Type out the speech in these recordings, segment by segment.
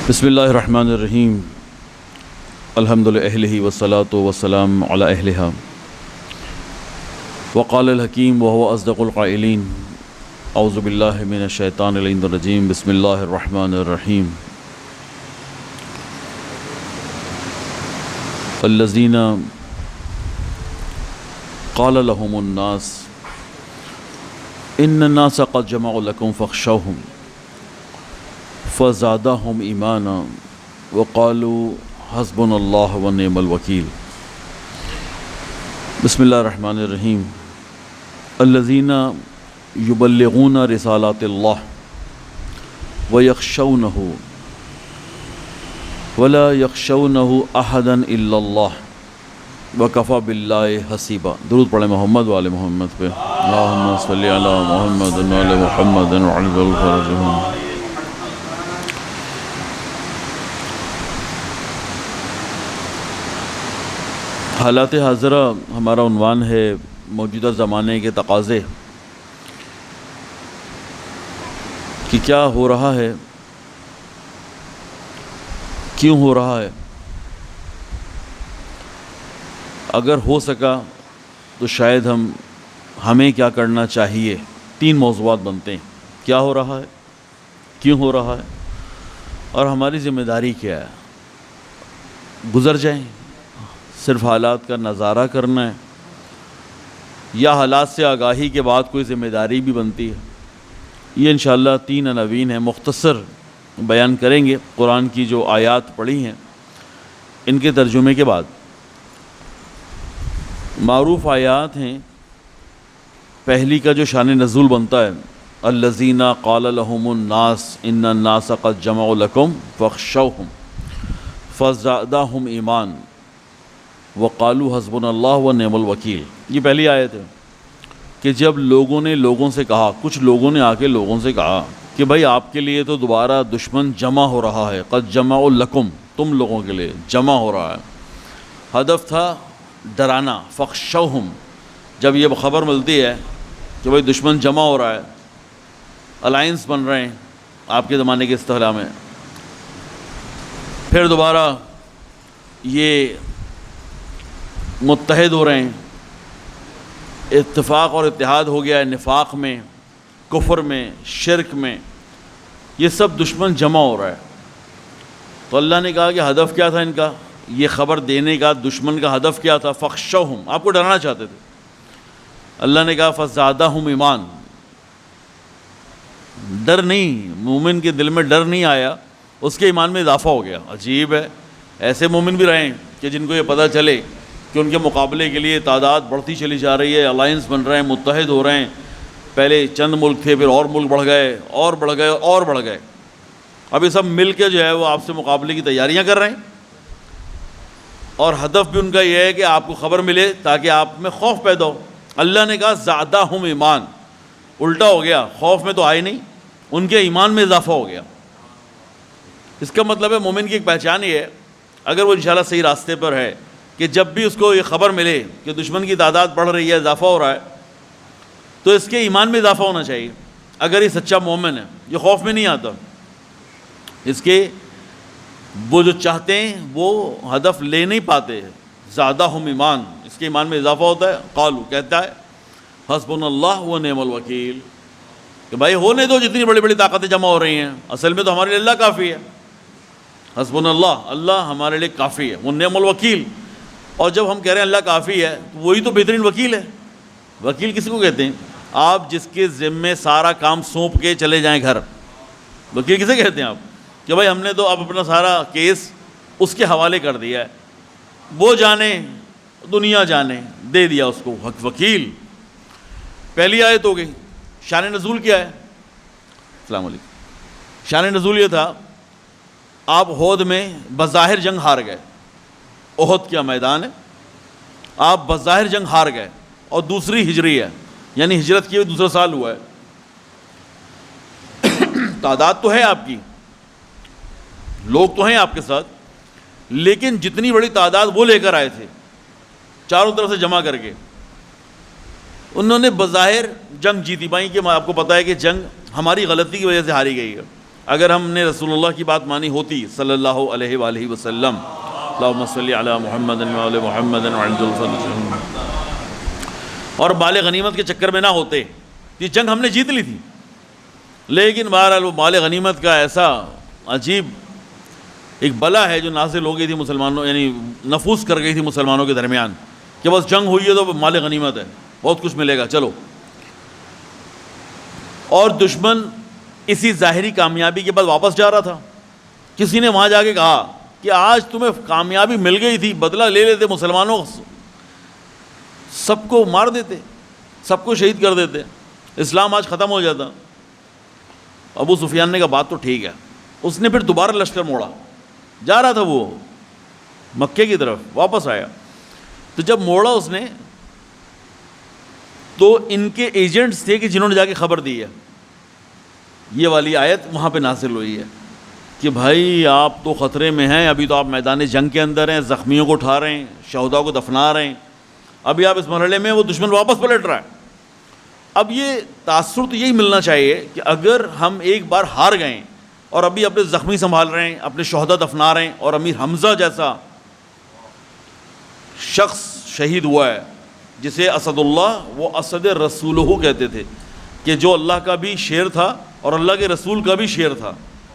بسم اللہ الرحمن الرحیم الحمد للہ والصلاۃ والسلام علی اہلہا وقال الحکیم وهو اصدق القائلین اعوذ باللہ من الشیطان اللعین الرجیم بسم اللہ الرحمن الرحیم الذین قال لهم الناس ان الناس قد جمعوا لكم فاخشوهم فزادهم ایمانا وقالوا حسبنا اللہ ونعم الوکیل بسم اللہ الرحمن الرحیم الذین یبلغون رسالات اللہ ویخشونہ ولا یخشونہ احدا الا اللہ وکفی باللہ حسیبا۔ درود پڑھیں محمد وآل محمد پہ، اللہم صلی علی محمد وآل محمد وعجل فرجہم۔ حالات حاضرہ ہمارا عنوان ہے، موجودہ زمانے کے تقاضے کہ کیا ہو رہا ہے، کیوں ہو رہا ہے، اگر ہو سکا تو شاید ہمیں کیا کرنا چاہیے۔ تین موضوعات بنتے ہیں: کیا ہو رہا ہے، کیوں ہو رہا ہے، اور ہماری ذمہ داری کیا ہے۔ گزر جائیں، صرف حالات کا نظارہ کرنا ہے، یا حالات سے آگاہی کے بعد کوئی ذمہ داری بھی بنتی ہے۔ یہ انشاءاللہ تین عناوین ہیں، مختصر بیان کریں گے قرآن کی جو آیات پڑھی ہیں ان کے ترجمے کے بعد۔ معروف آیات ہیں۔ پہلی کا جو شان نزول بنتا ہے، الذین قال لهم الناس ان الناس قد جمعوا لكم فاخشوهم فزادهم ایمان وقالوا حسبنا اللہ ونعم الوکیل۔ یہ پہلی آیت ہے کہ جب لوگوں نے لوگوں سے کہا، کچھ لوگوں نے آ کے لوگوں سے کہا کہ بھائی آپ کے لیے تو دوبارہ دشمن جمع ہو رہا ہے، قد جمعوا لکم، تم لوگوں کے لیے جمع ہو رہا ہے۔ ہدف تھا ڈرانا، فخشوہم۔ جب یہ خبر ملتی ہے کہ بھائی دشمن جمع ہو رہا ہے، الائنس بن رہے ہیں آپ کے زمانے کے اصطلاح میں، پھر دوبارہ یہ متحد ہو رہے ہیں، اتفاق اور اتحاد ہو گیا ہے نفاق میں، کفر میں، شرک میں، یہ سب دشمن جمع ہو رہا ہے۔ تو اللہ نے کہا کہ ہدف کیا تھا ان کا، یہ خبر دینے کا دشمن کا ہدف کیا تھا؟ فخشوہم، آپ کو ڈرانا چاہتے تھے۔ اللہ نے کہا فزادہم ایمان، ڈر نہیں، مومن کے دل میں ڈر نہیں آیا، اس کے ایمان میں اضافہ ہو گیا۔ عجیب ہے، ایسے مومن بھی رہے ہیں کہ جن کو یہ پتہ چلے کہ ان کے مقابلے کے لیے تعداد بڑھتی چلی جا رہی ہے، الائنس بن رہے ہیں، متحد ہو رہے ہیں، پہلے چند ملک تھے، پھر اور ملک بڑھ گئے اور بڑھ گئے اور بڑھ گئے، اب یہ سب مل کے جو ہے وہ آپ سے مقابلے کی تیاریاں کر رہے ہیں، اور ہدف بھی ان کا یہ ہے کہ آپ کو خبر ملے تاکہ آپ میں خوف پیدا ہو۔ اللہ نے کہا زادہم ایمان، الٹا ہو گیا، خوف میں تو آئے نہیں، ان کے ایمان میں اضافہ ہو گیا۔ اس کا مطلب ہے مومن کی ایک پہچان یہ ہے، اگر وہ انشاءاللہ صحیح راستے پر ہے، کہ جب بھی اس کو یہ خبر ملے کہ دشمن کی تعداد بڑھ رہی ہے، اضافہ ہو رہا ہے، تو اس کے ایمان میں اضافہ ہونا چاہیے۔ اگر یہ سچا مومن ہے، یہ خوف میں نہیں آتا، اس کے وہ جو چاہتے ہیں وہ ہدف لے نہیں پاتے، زادہم ایمان، اس کے ایمان میں اضافہ ہوتا ہے۔ قالو، کہتا ہے حسبنا اللہ ونعم الوکیل، کہ بھائی ہونے دو جتنی بڑی بڑی طاقتیں جمع ہو رہی ہیں، اصل میں تو ہمارے لیے اللہ کافی ہے۔ حسبنا اللہ، اللہ ہمارے لیے کافی ہے، ونعم الوکیل۔ اور جب ہم کہہ رہے ہیں اللہ کافی ہے، تو وہی تو بہترین وکیل ہے۔ وکیل کس کو کہتے ہیں؟ آپ جس کے ذمے سارا کام سونپ کے چلے جائیں گھر، وکیل کسے کہتے ہیں آپ؟ کہ بھائی ہم نے تو اب اپنا سارا کیس اس کے حوالے کر دیا ہے، وہ جانے دنیا جانے، دے دیا اس کو، وکیل۔ پہلی آیت ہو گئی۔ شان نزول کیا ہے؟ السلام علیکم۔ شان نزول یہ تھا، آپ احد میں بظاہر جنگ ہار گئے، احد کیا میدان ہے، آپ بظاہر جنگ ہار گئے، اور دوسری ہجری ہے، یعنی ہجرت کیے دوسرا سال ہوا ہے۔ تعداد تو ہے آپ کی، لوگ تو ہیں آپ کے ساتھ، لیکن جتنی بڑی تعداد وہ لے کر آئے تھے چاروں طرف سے جمع کر کے، انہوں نے بظاہر جنگ جیتی۔ بھائی کہ آپ کو پتہ ہے کہ جنگ ہماری غلطی کی وجہ سے ہاری گئی ہے، اگر ہم نے رسول اللہ کی بات مانی ہوتی صلی اللہ علیہ وآلہ وسلم، اللہم صلی علی محمد وعلی محمد وعجل فرجہ، اور مال غنیمت کے چکر میں نہ ہوتے، یہ جنگ ہم نے جیت لی تھی، لیکن بہرحال وہ مال غنیمت کا ایسا عجیب ایک بلا ہے جو نازل ہو گئی تھی مسلمانوں، یعنی نفوذ کر گئی تھی مسلمانوں کے درمیان، کہ بس جنگ ہوئی ہے تو مال غنیمت ہے، بہت کچھ ملے گا، چلو. اور دشمن اسی ظاہری کامیابی کے بعد واپس جا رہا تھا. کسی نے وہاں جا کے کہا کہ آج تمہیں کامیابی مل گئی تھی، بدلہ لے لیتے، مسلمانوں سب کو مار دیتے، سب کو شہید کر دیتے، اسلام آج ختم ہو جاتا. ابو سفیان نے کہا بات تو ٹھیک ہے. اس نے پھر دوبارہ لشکر موڑا، جا رہا تھا وہ مکے کی طرف، واپس آیا. تو جب موڑا اس نے تو ان کے ایجنٹس تھے کہ جنہوں نے جا کے خبر دی ہے، یہ والی آیت وہاں پہ نازل ہوئی ہے کہ بھائی آپ تو خطرے میں ہیں، ابھی تو آپ میدان جنگ کے اندر ہیں، زخمیوں کو اٹھا رہے ہیں، شہداء کو دفنا رہے ہیں، ابھی آپ اس مرحلے میں، وہ دشمن واپس پلٹ رہا ہے. اب یہ تاثر تو یہی ملنا چاہیے کہ اگر ہم ایک بار ہار گئے اور ابھی اپنے زخمی سنبھال رہے ہیں، اپنے شہداء دفنا رہے ہیں، اور امیر حمزہ جیسا شخص شہید ہوا ہے جسے اسد اللہ و اسد رسولہ کہتے تھے، کہ جو اللہ کا بھی شیر تھا اور اللہ کے رسول کا بھی شیر تھا،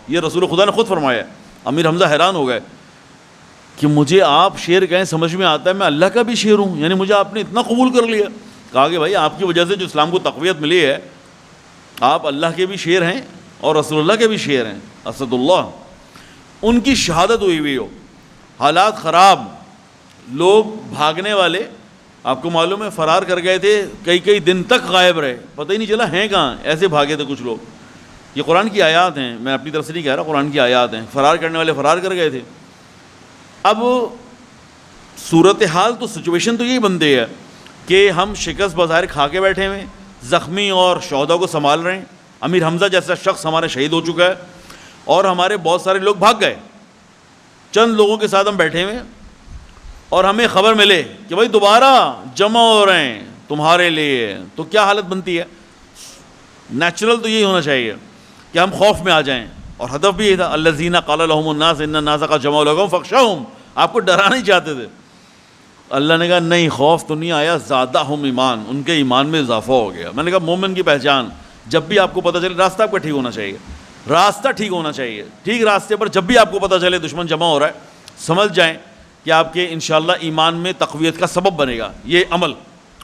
یہ رسول خدا نے خود فرمایا. امیر حمزہ حیران ہو گئے کہ مجھے آپ شیر کہیں، سمجھ میں آتا ہے میں اللہ کا بھی شیر ہوں، یعنی مجھے آپ نے اتنا قبول کر لیا. کہا کہ بھائی آپ کی وجہ سے جو اسلام کو تقویت ملی ہے، آپ اللہ کے بھی شیر ہیں اور رسول اللہ کے بھی شیر ہیں، اسد اللہ. ان کی شہادت ہوئی ہو، حالات خراب، لوگ بھاگنے والے، آپ کو معلوم ہے فرار کر گئے تھے، کئی دن تک غائب رہے، پتہ ہی نہیں چلا ہیں کہاں، ایسے بھاگے تھے کچھ لوگ. یہ قرآن کی آیات ہیں، میں اپنی طرف سے نہیں کہہ رہا، قرآن کی آیات ہیں. فرار کرنے والے فرار کر گئے تھے. اب صورتحال تو سچویشن تو یہی بنتی ہے کہ ہم شکست بظاہر کھا کے بیٹھے ہوئے، زخمی اور شہداء کو سنبھال رہے ہیں. امیر حمزہ جیسا شخص ہمارے شہید ہو چکا ہے، اور ہمارے بہت سارے لوگ بھاگ گئے. چند لوگوں کے ساتھ ہم بیٹھے ہوئے اور ہمیں خبر ملے کہ بھائی دوبارہ جمع ہو رہے ہیں تمہارے لیے، تو کیا حالت بنتی ہے؟ نیچرل تو یہی ہونا چاہیے کہ ہم خوف میں آ جائیں، اور ہدف بھی یہ تھا الذین قال لهم الناس ان الناس قد جمعوا لكم فاخشوهم، آپ کو ڈرانا ہی چاہتے تھے. اللہ نے کہا نہیں، خوف تو نہیں آیا، زادہم ایمان، ان کے ایمان میں اضافہ ہو گیا. میں نے کہا مومن کی پہچان جب بھی آپ کو پتہ چلے، راستہ آپ کا ٹھیک ہونا چاہیے، راستہ ٹھیک ہونا چاہیے، ٹھیک راستے پر جب بھی آپ کو پتہ چلے دشمن جمع ہو رہا ہے، سمجھ جائیں کہ آپ کے انشاءاللہ ایمان میں تقویت کا سبب بنے گا یہ عمل،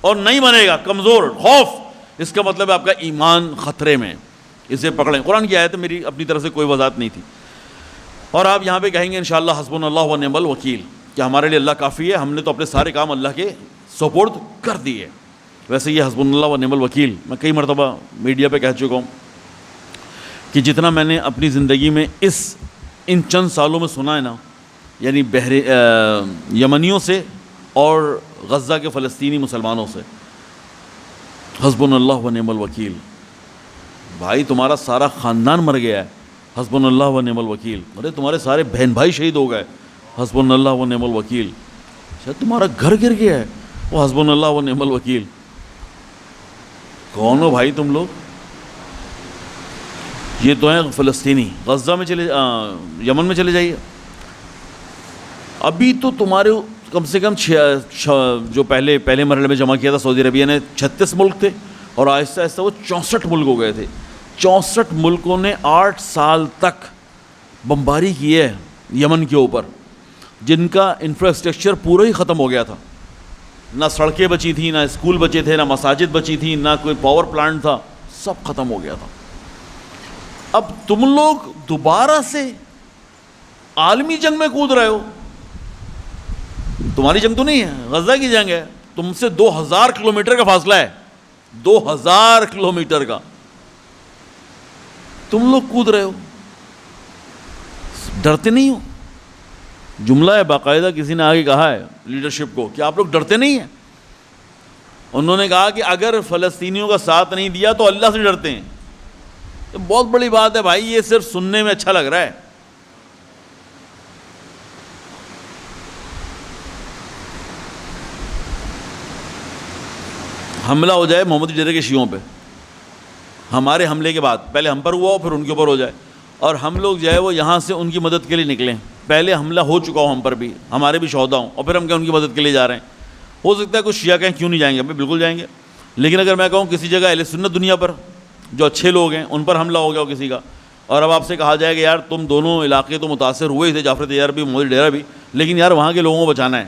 اور نہیں بنے گا کمزور خوف، اس کا مطلب ہے آپ کا ایمان خطرے میں. اسے پکڑیں. قرآن کی آیت میری اپنی طرف سے کوئی وضاحت نہیں تھی. اور آپ یہاں پہ کہیں گے انشاءاللہ حسبنا اللہ و نعم الوکیل، کہ ہمارے لیے اللہ کافی ہے، ہم نے تو اپنے سارے کام اللہ کے سپورٹ کر دیے. ویسے یہ حسبنا اللہ و نعم الوکیل میں کئی مرتبہ میڈیا پہ کہہ چکا ہوں کہ جتنا میں نے اپنی زندگی میں ان چند سالوں میں سنا ہے نا، یعنی یمنیوں سے اور غزہ کے فلسطینی مسلمانوں سے، حسبنا اللہ و نعم الوکیل، بھائی تمہارا سارا خاندان مر گیا ہے، حسبنا اللہ و نعم الوکیل، ارے تمہارے سارے بہن بھائی شہید ہو گئے، حسبنا اللہ و نعم الوکیل، شاید تمہارا گھر گر گیا ہے، وہ حسبنا اللہ و نعم الوکیل. کون ہو بھائی تم لوگ؟ یہ تو ہیں فلسطینی، غزہ میں یمن میں چلے جائیے. ابھی تو تمہارے کم سے کم جو پہلے مرحلے میں جمع کیا تھا سعودی عربیہ نے 36 ملک تھے، اور آہستہ آہستہ وہ 64 ملک ہو گئے تھے. 64 ملکوں نے 8 سال تک بمباری کی ہے یمن کے اوپر، جن کا انفراسٹرکچر پورا ہی ختم ہو گیا تھا. نہ سڑکیں بچی تھیں، نہ اسکول بچے تھے، نہ مساجد بچی تھیں، نہ کوئی پاور پلانٹ تھا، سب ختم ہو گیا تھا. اب تم لوگ دوبارہ سے عالمی جنگ میں کود رہے ہو. تمہاری جنگ تو نہیں ہے، غزہ کی جنگ ہے. تم سے 2000 کلومیٹر کا فاصلہ ہے، 2000 کلومیٹر کا، تم لوگ کود رہے ہو. ڈرتے نہیں ہو؟ جملہ ہے باقاعدہ، کسی نے آگے کہا ہے لیڈرشپ کو کہ آپ لوگ ڈرتے نہیں ہیں. انہوں نے کہا کہ اگر فلسطینیوں کا ساتھ نہیں دیا تو اللہ سے ڈرتے ہیں. بہت بڑی بات ہے بھائی، یہ صرف سننے میں اچھا لگ رہا ہے. حملہ ہو جائے محمدی ڈیرے کے شیعوں پہ، ہمارے حملے کے بعد، پہلے ہم پر ہوا ہو پھر ان کے اوپر ہو جائے، اور ہم لوگ جو ہے وہ یہاں سے ان کی مدد کے لیے نکلیں. پہلے حملہ ہو چکا ہو ہم پر بھی, ہمارے بھی شہداء ہوں, اور پھر ہم کیا ان کی مدد کے لیے جا رہے ہیں. ہو سکتا ہے کچھ شیعہ کہیں کیوں نہیں جائیں گے, ہمیں بالکل جائیں گے. لیکن اگر میں کہوں کسی جگہ اہل سنت دنیا پر جو اچھے لوگ ہیں ان پر حملہ ہو گیا ہو کسی کا, اور اب آپ سے کہا جائے کہ یار تم دونوں علاقے تو متاثر ہوئے ہی تھے, جعفر طیار بھی موجود ڈیرہ بھی, لیکن یار وہاں کے لوگوں کو بچانا ہے,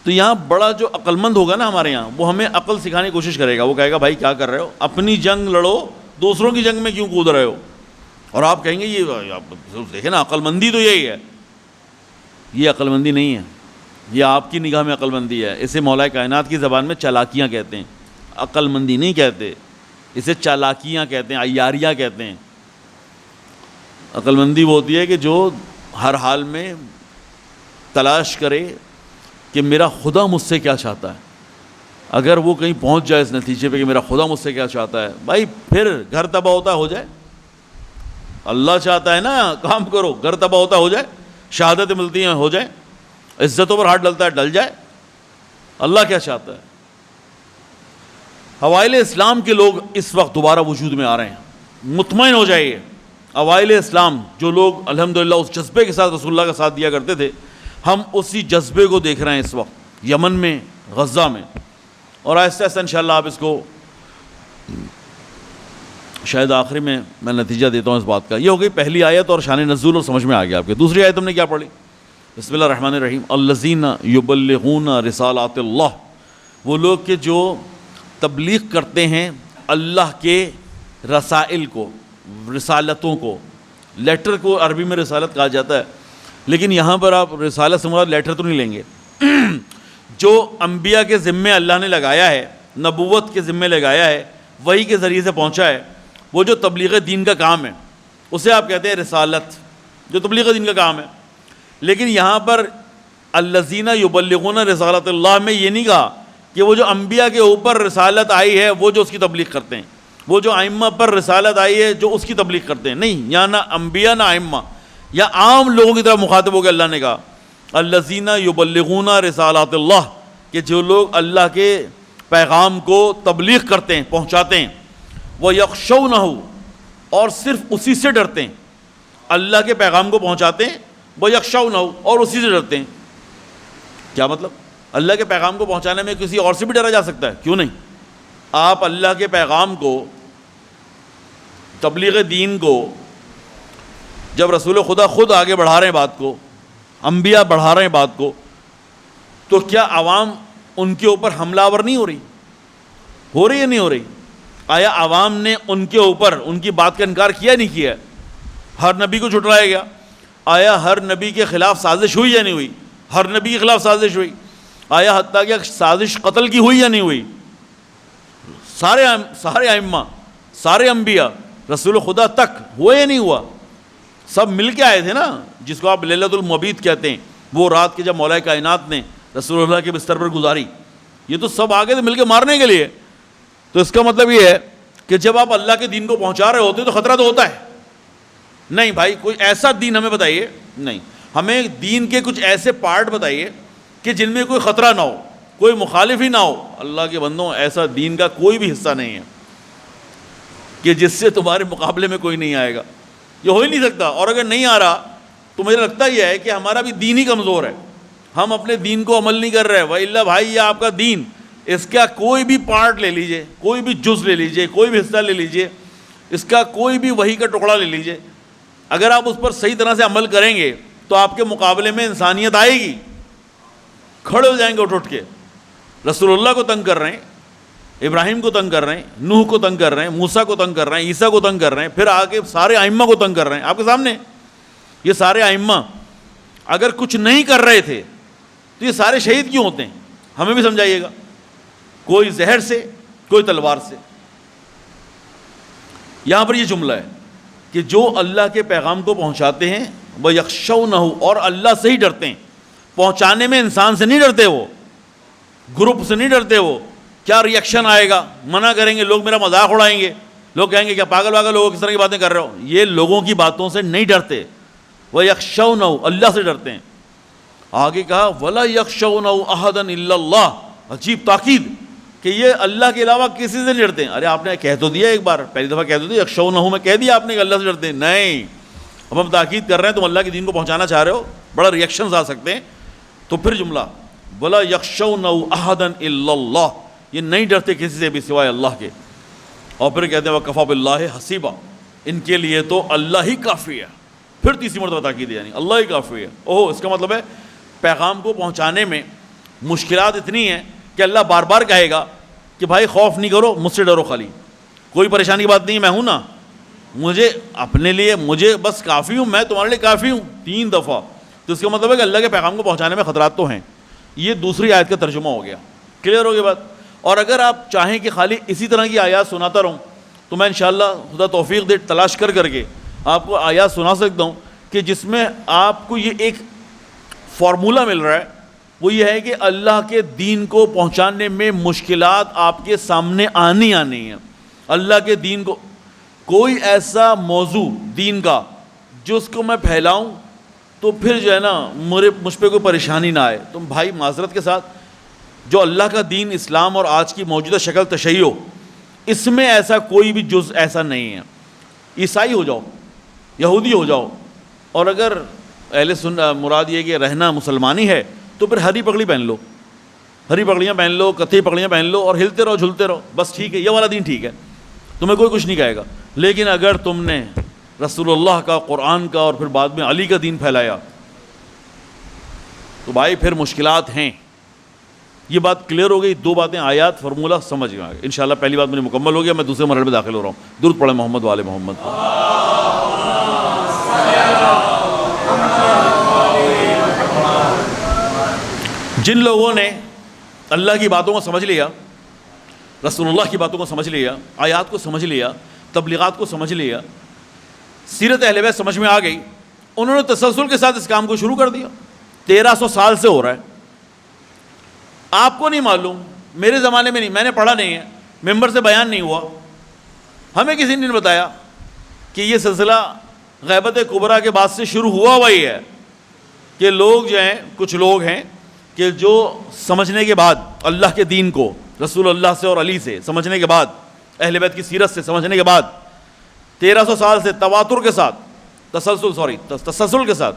تو یہاں بڑا جو عقل مند ہوگا نا ہمارے یہاں, وہ ہمیں عقل سکھانے کی کوشش کرے گا. وہ کہے گا بھائی کیا کر رہے ہو, اپنی جنگ لڑو, دوسروں کی جنگ میں کیوں کود رہے ہو. اور آپ کہیں گے یہ دیکھیں نا عقل مندی تو یہی ہے. یہ عقل مندی نہیں ہے, یہ آپ کی نگاہ میں عقل مندی ہے. اسے مولا کائنات کی زبان میں چالاکیاں کہتے ہیں, عقل مندی نہیں کہتے, اسے چالاکیاں کہتے ہیں, عیاریاں کہتے ہیں. عقل مندی وہ ہوتی ہے کہ جو ہر حال میں تلاش کرے کہ میرا خدا مجھ سے کیا چاہتا ہے. اگر وہ کہیں پہنچ جائے اس نتیجے پہ کہ میرا خدا مجھ سے کیا چاہتا ہے, بھائی پھر گھر تباہ ہوتا ہو جائے. اللہ چاہتا ہے نا کام کرو, گھر تباہ ہوتا ہو جائے, شہادتیں ملتی ہیں ہو جائیں, عزتوں پر ہاتھ ڈلتا ہے ڈل جائے. اللہ کیا چاہتا ہے. اوائل اسلام کے لوگ اس وقت دوبارہ وجود میں آ رہے ہیں, مطمئن ہو جائیے. اوائل اسلام جو لوگ الحمدللہ اس جذبے کے ساتھ رسول اللہ کا ساتھ دیا کرتے تھے, ہم اسی جذبے کو دیکھ رہے ہیں اس وقت یمن میں, غزہ میں. اور آہستہ آہستہ انشاءاللہ آپ اس کو شاید آخری میں نتیجہ دیتا ہوں اس بات کا. یہ ہو گئی پہلی آیت اور شان نزول, اور سمجھ میں آ گیا آپ کے. دوسری آیت ہم نے کیا پڑھی, بسم اللہ الرحمن الرحیم, الذین یبلغون رسالات اللہ, وہ لوگ کہ جو تبلیغ کرتے ہیں اللہ کے رسائل کو, رسالتوں کو. لیٹر کو عربی میں رسالت کہا جاتا ہے, لیکن یہاں پر آپ رسالت سے مراد لیٹر تو نہیں لیں گے. جو انبیاء کے ذمے اللہ نے لگایا ہے, نبوت کے ذمے لگایا ہے, وحی کے ذریعے سے پہنچا ہے, وہ جو تبلیغ دین کا کام ہے اسے آپ کہتے ہیں رسالت, جو تبلیغ دین کا کام ہے. لیکن یہاں پر الذین یبلغون رسالت اللہ میں یہ نہیں کہا کہ وہ جو انبیاء کے اوپر رسالت آئی ہے وہ جو اس کی تبلیغ کرتے ہیں, وہ جو ائمہ پر رسالت آئی ہے جو اس کی تبلیغ کرتے ہیں. نہیں, یہاں نہ انبیاء نہ ائمہ, یا عام لوگوں کی طرف مخاطب ہو کے اللہ نے کہا الذین یبلغون رسالات اللہ, کہ جو لوگ اللہ کے پیغام کو تبلیغ کرتے ہیں, پہنچاتے ہیں. وَيَخْشَوْنَهُ, اور صرف اسی سے ڈرتے ہیں. اللہ کے پیغام کو پہنچاتے ہیں, وَيَخْشَوْنَهُ, اور اسی سے ڈرتے ہیں. کیا مطلب؟ اللہ کے پیغام کو پہنچانے میں کسی اور سے بھی ڈرا جا سکتا ہے, کیوں نہیں؟ آپ اللہ کے پیغام کو, تبلیغ دین کو, جب رسول خدا خود آگے بڑھا رہے ہیں بات کو, انبیاء بڑھا رہے ہیں بات کو, تو کیا عوام ان کے اوپر حملہ آور نہیں ہو رہی یا نہیں ہو رہی؟ آیا عوام نے ان کے اوپر ان کی بات کا انکار کیا نہیں کیا؟ ہر نبی کو جھٹلایا گیا. آیا ہر نبی کے خلاف سازش ہوئی یا نہیں ہوئی؟ ہر نبی کے خلاف سازش ہوئی. آیا حتیٰ کہ سازش قتل کی ہوئی یا نہیں ہوئی؟ سارے ائمہ, سارے انبیاء, رسول خدا تک ہوا یا نہیں ہوا؟ سب مل کے آئے تھے نا, جس کو آپ لیلۃ المبیت کہتے ہیں, وہ رات کے جب مولا کائنات نے رسول اللہ کے بستر پر گزاری. یہ تو سب آگے تھے مل کے مارنے کے لیے. تو اس کا مطلب یہ ہے کہ جب آپ اللہ کے دین کو پہنچا رہے ہوتے تو خطرہ تو ہوتا ہے. نہیں بھائی, کوئی ایسا دین ہمیں بتائیے, نہیں, ہمیں دین کے کچھ ایسے پارٹ بتائیے کہ جن میں کوئی خطرہ نہ ہو, کوئی مخالف ہی نہ ہو. اللہ کے بندوں, ایسا دین کا کوئی بھی حصہ نہیں ہے کہ جس سے تمہارے مقابلے میں کوئی نہیں آئے گا. یہ ہو ہی نہیں سکتا. اور اگر نہیں آ رہا تو مجھے لگتا یہ ہے کہ ہمارا بھی دین ہی کمزور ہے, ہم اپنے دین کو عمل نہیں کر رہے. وَإِلَّا بھائی, یہ آپ کا دین, اس کا کوئی بھی پارٹ لے لیجئے, کوئی بھی جز لے لیجئے, کوئی بھی حصہ لے لیجئے, اس کا کوئی بھی وحی کا ٹکڑا لے لیجئے, اگر آپ اس پر صحیح طرح سے عمل کریں گے تو آپ کے مقابلے میں انسانیت آئے گی. کھڑے ہو جائیں گے اٹھ کے. رسول اللہ کو تنگ کر رہے ہیں, ابراہیم کو تنگ کر رہے ہیں, نوح کو تنگ کر رہے ہیں, موسیٰ کو تنگ کر رہے ہیں, عیسیٰ کو تنگ کر رہے ہیں, پھر آگے سارے ائمہ کو تنگ کر رہے ہیں آپ کے سامنے. یہ سارے ائمہ اگر کچھ نہیں کر رہے تھے تو یہ سارے شہید کیوں ہوتے ہیں؟ ہمیں بھی سمجھائیے گا. کوئی زہر سے, کوئی تلوار سے. یہاں پر یہ جملہ ہے کہ جو اللہ کے پیغام کو پہنچاتے ہیں وَيَخْشَوْنَهُ, اور اللہ سے ہی ڈرتے ہیں. پہنچانے میں انسان سے نہیں ڈرتے, وہ گروپ سے نہیں ڈرتے. وہ کیا ری ایکشن آئے گا, منع کریں گے لوگ, میرا مذاق اڑائیں گے, لوگ کہیں گے کیا پاگل واگل لوگ کس طرح کی باتیں کر رہے ہو. یہ لوگوں کی باتوں سے نہیں ڈرتے. وَيَخْشَوْنَهُ, اللہ سے ڈرتے ہیں. آگے کہا وَلَا يَخْشَوْنَهُ أَحَدًا إِلَّا اللَّهُ, عجیب تاکید کہ یہ اللہ کے علاوہ کسی سے نہیں ڈرتے ہیں. ارے آپ نے کہہ تو دیا ایک بار, پہلی دفعہ کہہ تو دیا, يَخْشَوْنَهُ میں کہہ دیا آپ نے کہ اللہ سے ڈرتے ہیں. نہیں, اب ہم تاکید کر رہے ہیں تم اللہ کے دین کو پہنچانا چاہ رہے ہو, بڑا ریئیکشنز آ سکتے ہیں. تو پھر جملہ وَلَا يَخْشَوْنَ أَحَدًا إِلَّا اللَّهِ, یہ نہیں ڈرتے کسی سے بھی سوائے اللہ کے. اور پھر کہتے ہیں وَكَفَى بِاللَّهِ حَسِيبًا, ان کے لیے تو اللہ ہی کافی ہے. پھر تیسری مرتبہ تاکید ہے, یعنی اللہ ہی کافی ہے. اوہ, اس کا مطلب ہے پیغام کو پہنچانے میں مشکلات اتنی ہیں کہ اللہ بار بار کہے گا کہ بھائی خوف نہیں کرو, مجھ سے ڈرو, خالی کوئی پریشانی کی بات نہیں ہے, میں ہوں نا, مجھے اپنے لیے مجھے بس کافی ہوں, میں تمہارے لیے کافی ہوں, 3 دفعہ. تو اس کا مطلب ہے کہ اللہ کے پیغام کو پہنچانے میں خطرات تو ہیں. یہ دوسری آیت کا ترجمہ ہو گیا. کلیئر ہو گئی بات؟ اور اگر آپ چاہیں کہ خالی اسی طرح کی آیات سناتا رہوں تو میں انشاءاللہ خدا توفیق دے تلاش کر کے آپ کو آیات سنا سکتا ہوں کہ جس میں آپ کو یہ ایک فارمولہ مل رہا ہے, وہ یہ ہے کہ اللہ کے دین کو پہنچانے میں مشکلات آپ کے سامنے آنی ہیں. اللہ کے دین کو کوئی ایسا موضوع دین کا جو اس کو میں پھیلاؤں تو پھر جو ہے نا مجھ پہ کوئی پریشانی نہ آئے. تو بھائی معذرت کے ساتھ جو اللہ کا دین اسلام اور آج کی موجودہ شکل تشیع, اس میں ایسا کوئی بھی جز ایسا نہیں ہے. عیسائی ہو جاؤ, یہودی ہو جاؤ, اور اگر اہل سنت مراد یہ کہ رہنا مسلمانی ہے تو پھر ہری پگڑی پہن لو, ہری پگڑیاں پہن لو, کتھئی پگڑیاں پہن لو اور ہلتے رہو جھلتے رہو, بس ٹھیک ہے, یہ والا دین ٹھیک ہے, تمہیں کوئی کچھ نہیں کہے گا. لیکن اگر تم نے رسول اللہ کا, قرآن کا اور پھر بعد میں علی کا دین پھیلایا تو بھائی پھر مشکلات ہیں. یہ بات کلیئر ہو گئی. 2 باتیں آیات فارمولہ سمجھ گئے انشاءاللہ. پہلی بات میری مکمل ہو گیا, میں دوسرے مرحلے میں داخل ہو رہا ہوں. درود پڑھیں محمد والے محمد. جن لوگوں نے اللہ کی باتوں کو سمجھ لیا, رسول اللہ کی باتوں کو سمجھ لیا, آیات کو سمجھ لیا, تبلیغات کو سمجھ لیا, سیرت اہل بیت سمجھ میں آ گئی, انہوں نے تسلسل کے ساتھ اس کام کو شروع کر دیا. 1300 سال سے ہو رہا ہے. آپ کو نہیں معلوم, میرے زمانے میں نہیں, میں نے پڑھا نہیں ہے, ممبر سے بیان نہیں ہوا, ہمیں کسی نے نہیں بتایا کہ یہ سلسلہ غیبت کبریٰ کے بعد سے شروع ہوا ہی ہے. کہ لوگ جو ہیں, کچھ لوگ ہیں کہ جو سمجھنے کے بعد اللہ کے دین کو رسول اللہ سے اور علی سے سمجھنے کے بعد, اہل بیت کی سیرت سے سمجھنے کے بعد 1300 سال سے تواتر کے ساتھ تسلسل کے ساتھ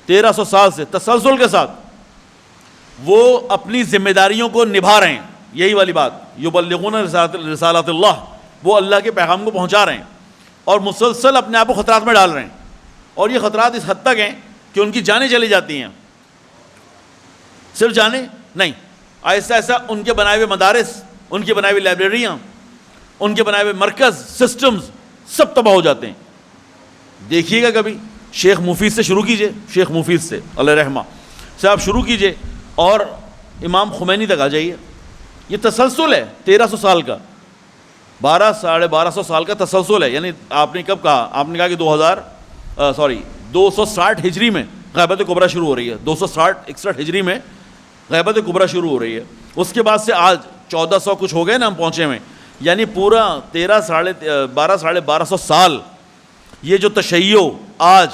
1300 سال سے تسلسل کے ساتھ وہ اپنی ذمہ داریوں کو نبھا رہے ہیں. یہی والی بات, یبلغون رسالات اللہ, وہ اللہ کے پیغام کو پہنچا رہے ہیں اور مسلسل اپنے آپ کو خطرات میں ڈال رہے ہیں. اور یہ خطرات اس حد تک ہیں کہ ان کی جانیں چلی جاتی ہیں. صرف جانیں نہیں, آہستہ آہستہ ان کے بنائے ہوئے مدارس, ان کے بنائے ہوئے لائبریریاں, ان کے بنائے ہوئے مرکز, سسٹمز سب تباہ ہو جاتے ہیں. دیکھیے گا کبھی شیخ مفید سے شروع کیجئے, شیخ مفید سے اللہ رحمہ سے آپ شروع کیجئے اور امام خمینی تک آ جائیے. یہ تسلسل ہے 1300 سال کا, 1200 سال کا تسلسل ہے. یعنی آپ نے کب کہا, آپ نے کہا کہ 260 ہجری میں غیبت کبریٰ شروع ہو رہی ہے, 260-61 ہجری میں غیبت کبریٰ شروع ہو رہی ہے. اس کے بعد سے آج 1400 کچھ ہو گئے نا ہم پہنچے میں, یعنی پورا 1200 سال یہ جو تشیع آج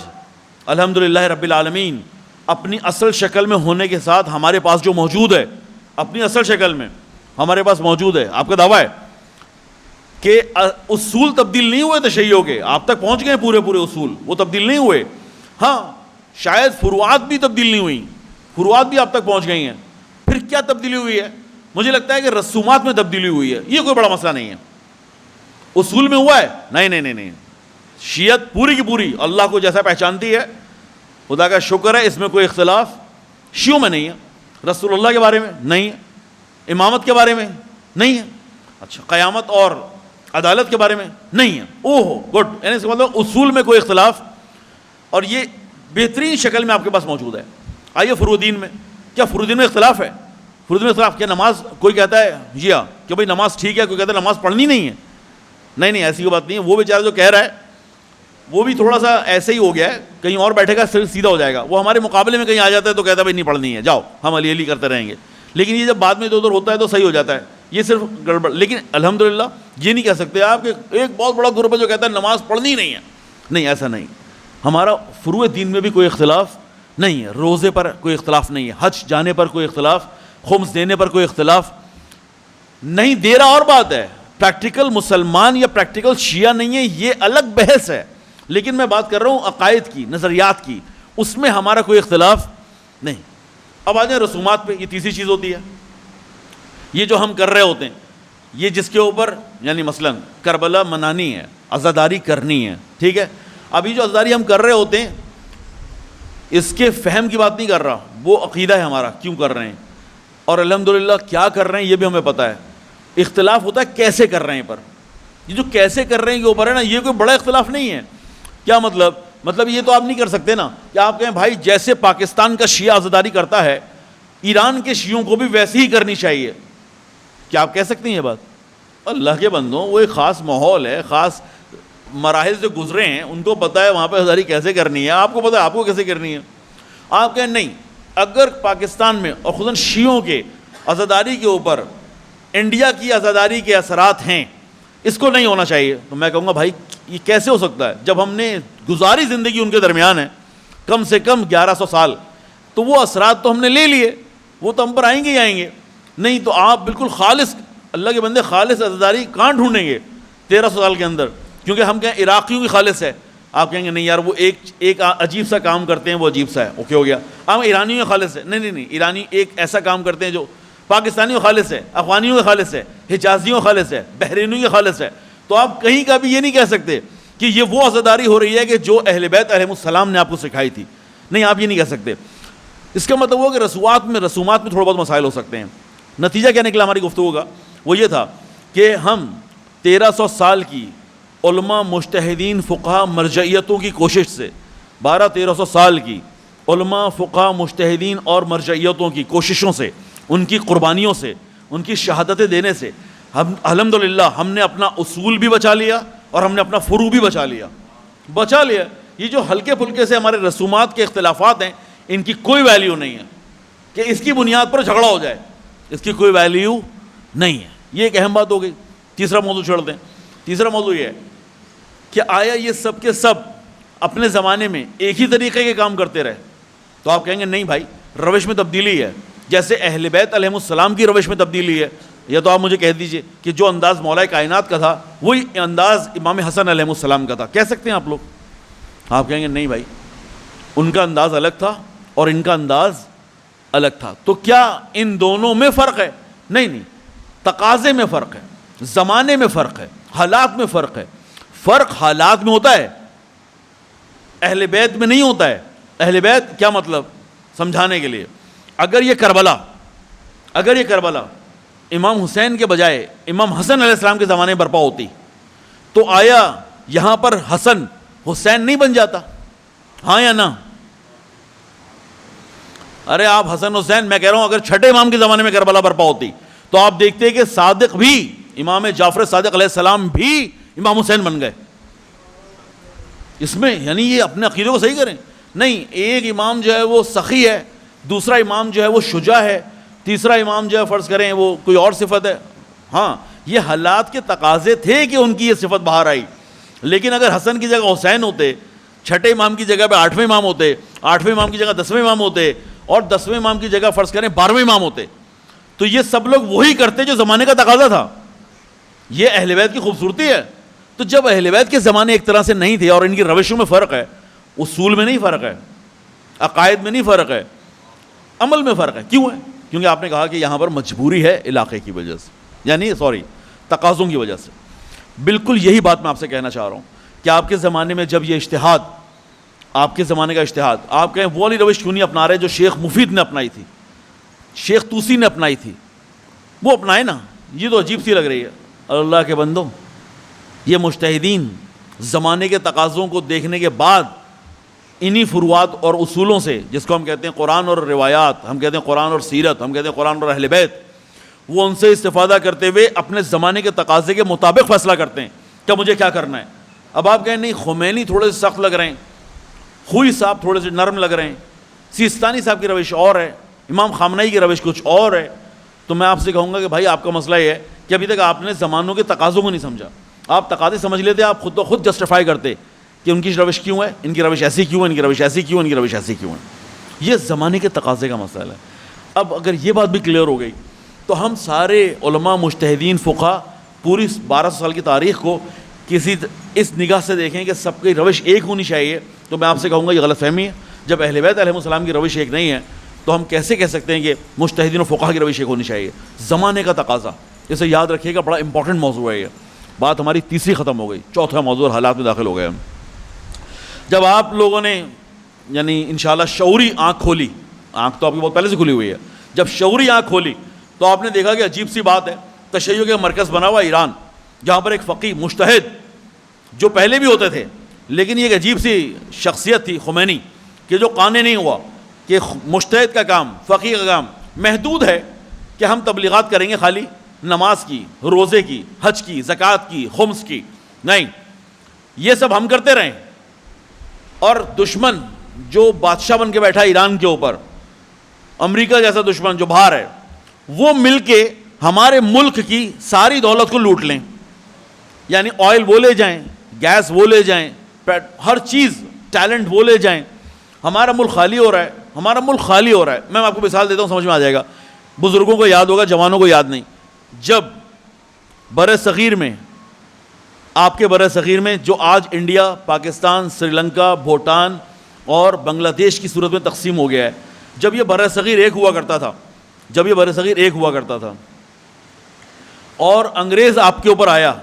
الحمدللہ رب العالمین اپنی اصل شکل میں ہونے کے ساتھ ہمارے پاس جو موجود ہے, اپنی اصل شکل میں ہمارے پاس موجود ہے. آپ کا دعویٰ ہے کہ اصول تبدیل نہیں ہوئے تشیع کے, آپ تک پہنچ گئے پورے اصول, وہ تبدیل نہیں ہوئے. ہاں شاید فروعات بھی تبدیل نہیں ہوئی, فروعات بھی آپ تک پہنچ گئی ہیں. پھر کیا تبدیلی ہوئی ہے؟ مجھے لگتا ہے کہ رسومات میں تبدیلی ہوئی ہے. یہ کوئی بڑا مسئلہ نہیں ہے. اصول میں ہوا ہے نہیں. شیعت پوری کی پوری اللہ کو جیسا پہچانتی ہے, خدا کا شکر ہے, اس میں کوئی اختلاف شیعوں میں نہیں ہے. رسول اللہ کے بارے میں نہیں ہے, امامت کے بارے میں نہیں ہے, اچھا قیامت اور عدالت کے بارے میں نہیں ہے. اوہ گڈ, یعنی اس کا مطلب اصول میں کوئی اختلاف, اور یہ بہترین شکل میں آپ کے پاس موجود ہے. آئیے فروع دین میں, کیا فروع دین میں اختلاف ہے؟ فروع دین میں اختلاف کیا؟ نماز کوئی کہتا ہے جی ہاں کہ بھائی نماز ٹھیک ہے, کوئی کہتا ہے نماز پڑھنی نہیں ہے. نہیں ایسی کوئی بات نہیں ہے. وہ بیچارہ جو کہہ رہا ہے وہ بھی تھوڑا سا ایسے ہی ہو گیا ہے, کہیں اور بیٹھے گا سیدھا ہو جائے گا. وہ ہمارے مقابلے میں کہیں آ جاتا ہے تو کہتا ہے بھائی نہیں پڑھنی ہے, جاؤ ہم علی کرتے رہیں گے. لیکن یہ جب بعد میں ادھر ہوتا ہے تو صحیح ہو جاتا ہے. یہ صرف گڑبڑ. لیکن الحمدللہ یہ نہیں کہہ سکتے آپ کہ ایک بہت بڑا گروپ ہے جو کہتا ہے نماز پڑھنی نہیں ہے. نہیں, ایسا نہیں. ہمارا فروع دین میں بھی کوئی اختلاف نہیں ہے. روزے پر کوئی اختلاف نہیں ہے, حج جانے پر کوئی اختلاف, خمس دینے پر کوئی اختلاف نہیں. دے رہا اور بات ہے, پریکٹیکل مسلمان یا پریکٹیکل شیعہ نہیں ہے, یہ الگ بحث ہے. لیکن میں بات کر رہا ہوں عقائد کی، نظریات کی، اس میں ہمارا کوئی اختلاف نہیں۔ اب آ جائیں رسومات پہ، یہ تیسری چیز ہوتی ہے، یہ جو ہم کر رہے ہوتے ہیں، یہ جس کے اوپر یعنی مثلا کربلا منانی ہے، عزاداری کرنی ہے، ٹھیک ہے، ابھی جو عزاداری ہم کر رہے ہوتے ہیں اس کے فہم کی بات نہیں کر رہا، وہ عقیدہ ہے ہمارا کیوں کر رہے ہیں، اور الحمدللہ کیا کر رہے ہیں یہ بھی ہمیں پتہ ہے۔ اختلاف ہوتا ہے کیسے کر رہے ہیں پر، یہ جو کیسے کر رہے ہیں کے اوپر ہے نا، یہ کوئی بڑا اختلاف نہیں ہے۔ کیا مطلب یہ تو آپ نہیں کر سکتے نا کہ آپ کہیں بھائی جیسے پاکستان کا شیعہ عزاداری کرتا ہے ایران کے شیعوں کو بھی ویسے ہی کرنی چاہیے، کیا آپ کہہ سکتے ہیں یہ بات؟ اللہ کے بندوں، وہ ایک خاص ماحول ہے، خاص مراحل سے گزرے ہیں، ان کو پتہ ہے وہاں پہ عزاداری کیسے کرنی ہے، آپ کو پتہ ہے آپ کو کیسے کرنی ہے۔ آپ کہیں نہیں، اگر پاکستان میں اور خصوصاً شیعوں کے عزاداری کے اوپر انڈیا کی عزاداری کے اثرات ہیں، اس کو نہیں ہونا چاہیے، تو میں کہوں گا بھائی یہ کیسے ہو سکتا ہے جب ہم نے گزاری زندگی ان کے درمیان ہے کم سے کم 1100 سال، تو وہ اثرات تو ہم نے لے لیے، وہ تو ہم پر آئیں گے ہی آئیں گے۔ نہیں تو آپ بالکل خالص، اللہ کے بندے، خالص عزاداری کہاں ڈھونڈیں گے 1300 سال کے اندر؟ کیونکہ ہم کہیں عراقیوں کی خالص ہے، آپ کہیں گے نہیں یار وہ ایک عجیب سا کام کرتے ہیں، وہ عجیب سا ہے، اوکے ہو گیا۔ ہم ایرانیوں کی خالص ہے، نہیں، ایرانی ایک ایسا کام کرتے ہیں جو پاکستانیوں کی خالص ہے، افغانیوں کی خالص ہے، حجازیوں کی خالص ہے، بحرینیوں کی خالص ہے۔ تو آپ کہیں کا بھی یہ نہیں کہہ سکتے کہ یہ وہ عزاداری ہو رہی ہے کہ جو اہل بیت علیہم السلام نے آپ کو سکھائی تھی، نہیں، آپ یہ نہیں کہہ سکتے۔ اس کا مطلب وہ کہ رسومات میں تھوڑے بہت مسائل ہو سکتے ہیں۔ نتیجہ کیا نکلا ہماری گفتگو کا؟ وہ یہ تھا کہ ہم 1300 سال کی علماء، مجتہدین، فقہا، مرجعیتوں کی کوشش سے، 1300 سال کی علماء، فقہا، مجتہدین اور مرجعیتوں کی کوششوں سے، ان کی قربانیوں سے، ان کی شہادتیں دینے سے ہم الحمدللہ ہم نے اپنا اصول بھی بچا لیا اور ہم نے اپنا فروع بھی بچا لیا۔ یہ جو ہلکے پھلکے سے ہمارے رسومات کے اختلافات ہیں، ان کی کوئی ویلیو نہیں ہے کہ اس کی بنیاد پر جھگڑا ہو جائے، اس کی کوئی ویلیو نہیں ہے۔ یہ ایک اہم بات ہو گئی۔ تیسرا موضوع چھوڑ دیں۔ تیسرا موضوع یہ ہے کہ آیا یہ سب کے سب اپنے زمانے میں ایک ہی طریقے کے کام کرتے رہے؟ تو آپ کہیں گے نہیں بھائی، روش میں تبدیلی ہے، جیسے اہل بیت علیہم السلام کی روش میں تبدیلی ہے۔ یا تو آپ مجھے کہہ دیجئے کہ جو انداز مولا کائنات کا تھا وہی انداز امام حسن علیہ السلام کا تھا، کہہ سکتے ہیں آپ لوگ؟ آپ کہیں گے نہیں بھائی، ان کا انداز الگ تھا اور ان کا انداز الگ تھا۔ تو کیا ان دونوں میں فرق ہے؟ نہیں، تقاضے میں فرق ہے، زمانے میں فرق ہے، حالات میں فرق ہے۔ فرق حالات میں ہوتا ہے، اہل بیت میں نہیں ہوتا ہے۔ اہل بیت کیا مطلب؟ سمجھانے کے لیے، اگر یہ کربلا امام حسین کے بجائے امام حسن علیہ السلام کے زمانے میں برپا ہوتی تو آیا یہاں پر حسن حسین نہیں بن جاتا؟ ہاں یا نہ؟ ارے آپ حسن حسین، میں کہہ رہا ہوں اگر چھٹے امام کے زمانے میں کربلا برپا ہوتی تو آپ دیکھتے کہ صادق بھی، امام جعفر صادق علیہ السلام بھی امام حسین بن گئے۔ اس میں یعنی یہ اپنے عقیدے کو صحیح کریں۔ نہیں، ایک امام جو ہے وہ سخی ہے، دوسرا امام جو ہے وہ شجاع ہے، تیسرا امام جو ہے فرض کریں وہ کوئی اور صفت ہے۔ ہاں، یہ حالات کے تقاضے تھے کہ ان کی یہ صفت باہر آئی، لیکن اگر حسن کی جگہ حسین ہوتے، چھٹے امام کی جگہ پہ 8ویں امام ہوتے، 8ویں امام کی جگہ 10ویں امام ہوتے، اور 10ویں امام کی جگہ فرض کریں 12ویں امام ہوتے، تو یہ سب لوگ وہی کرتے جو زمانے کا تقاضا تھا۔ یہ اہل بیت کی خوبصورتی ہے۔ تو جب اہل بیت کے زمانے ایک طرح سے نہیں تھے اور ان کی روشوں میں فرق ہے، اصول میں نہیں فرق ہے، عقائد میں نہیں فرق ہے، عمل میں فرق ہے۔ کیوں ہے؟ کیونکہ آپ نے کہا کہ یہاں پر مجبوری ہے علاقے کی وجہ سے، یعنی تقاضوں کی وجہ سے۔ بالکل یہی بات میں آپ سے کہنا چاہ رہا ہوں کہ آپ کے زمانے میں جب یہ اجتہاد، آپ کے زمانے کا اجتہاد، آپ کہیں وہ والی روش کیوں نہیں اپنا رہے جو شیخ مفید نے اپنائی تھی، شیخ توسی نے اپنائی تھی، وہ اپنائے نا۔ یہ تو عجیب سی لگ رہی ہے۔ اللہ کے بندوں، یہ مجتہدین زمانے کے تقاضوں کو دیکھنے کے بعد انہی فروعات اور اصولوں سے، جس کو ہم کہتے ہیں قرآن اور روایات، ہم کہتے ہیں قرآن اور سیرت، ہم کہتے ہیں قرآن اور اہل بیت، وہ ان سے استفادہ کرتے ہوئے اپنے زمانے کے تقاضے کے مطابق فیصلہ کرتے ہیں کہ مجھے کیا کرنا ہے۔ اب آپ کہیں نہیں، خمینی تھوڑے سے سخت لگ رہے ہیں، خوئی صاحب تھوڑے سے نرم لگ رہے ہیں، سیستانی صاحب کی روش اور ہے، امام خامنہئی کی روش کچھ اور ہے، تو میں آپ سے کہوں گا کہ بھائی آپ کا مسئلہ یہ ہے کہ ابھی تک آپ نے زمانوں کے تقاضوں کو نہیں سمجھا۔ آپ تقاضے سمجھ لیتے، آپ خود تو خود جسٹیفائی کرتے کہ ان کی روش کیوں ہے، ان کی روش ایسی کیوں ہے، ان کی روش ایسی کیوں ہے، ان کی روش ایسی کیوں ہے۔ یہ زمانے کے تقاضے کا مسئلہ ہے۔ اب اگر یہ بات بھی کلیئر ہو گئی تو ہم سارے علماء، مجتہدین، فقہا پوری 1200 سال کی تاریخ کو کسی اس نگاہ سے دیکھیں کہ سب کی روش ایک ہونی چاہیے، تو میں آپ سے کہوں گا یہ غلط فہمی ہے. جب اہل بیت علیہ السلام کی روش ایک نہیں ہے تو ہم کیسے کہہ سکتے ہیں کہ مجتہدین و فقہا کی روش ایک ہونی چاہیے؟ زمانے کا تقاضا، اسے یاد رکھیے گا، بڑا امپورٹنٹ موضوع ہے یہ. بات ہماری تیسری ختم ہو گئی، چوتھا موضوع حالات میں داخل ہو گئے ہم. جب آپ لوگوں نے یعنی انشاءاللہ شعوری آنکھ کھولی، آنکھ تو آپ کی بہت پہلے سے کھلی ہوئی ہے، جب شعوری آنکھ کھولی تو آپ نے دیکھا کہ عجیب سی بات ہے، تشیع کے مرکز بنا ہوا ایران، جہاں پر ایک فقیہ مجتہد جو پہلے بھی ہوتے تھے، لیکن یہ ایک عجیب سی شخصیت تھی خمینی کہ جو قانع نہیں ہوا کہ مجتہد کا کام، فقیہ کا کام محدود ہے کہ ہم تبلیغات کریں گے خالی نماز کی، روزے کی، حج کی، زکوٰۃ کی، خمس کی، نہیں، یہ سب ہم کرتے رہیں. اور دشمن جو بادشاہ بن کے بیٹھا ایران کے اوپر، امریکہ جیسا دشمن جو باہر ہے، وہ مل کے ہمارے ملک کی ساری دولت کو لوٹ لیں. یعنی آئل وہ لے جائیں، گیس وہ لے جائیں، ہر چیز، ٹیلنٹ وہ لے جائیں. ہمارا ملک خالی ہو رہا ہے، ہمارا ملک خالی ہو رہا ہے. میں آپ کو مثال دیتا ہوں، سمجھ میں آ جائے گا. بزرگوں کو یاد ہوگا، جوانوں کو یاد نہیں. جب بر صغیر میں، آپ کے بر صغیر میں جو آج انڈیا، پاکستان، سری لنکا، بھوٹان اور بنگلہ دیش کی صورت میں تقسیم ہو گیا ہے، جب یہ بر صغیر ایک ہوا کرتا تھا، جب یہ بر صغیر ایک ہوا کرتا تھا اور انگریز آپ کے اوپر آیا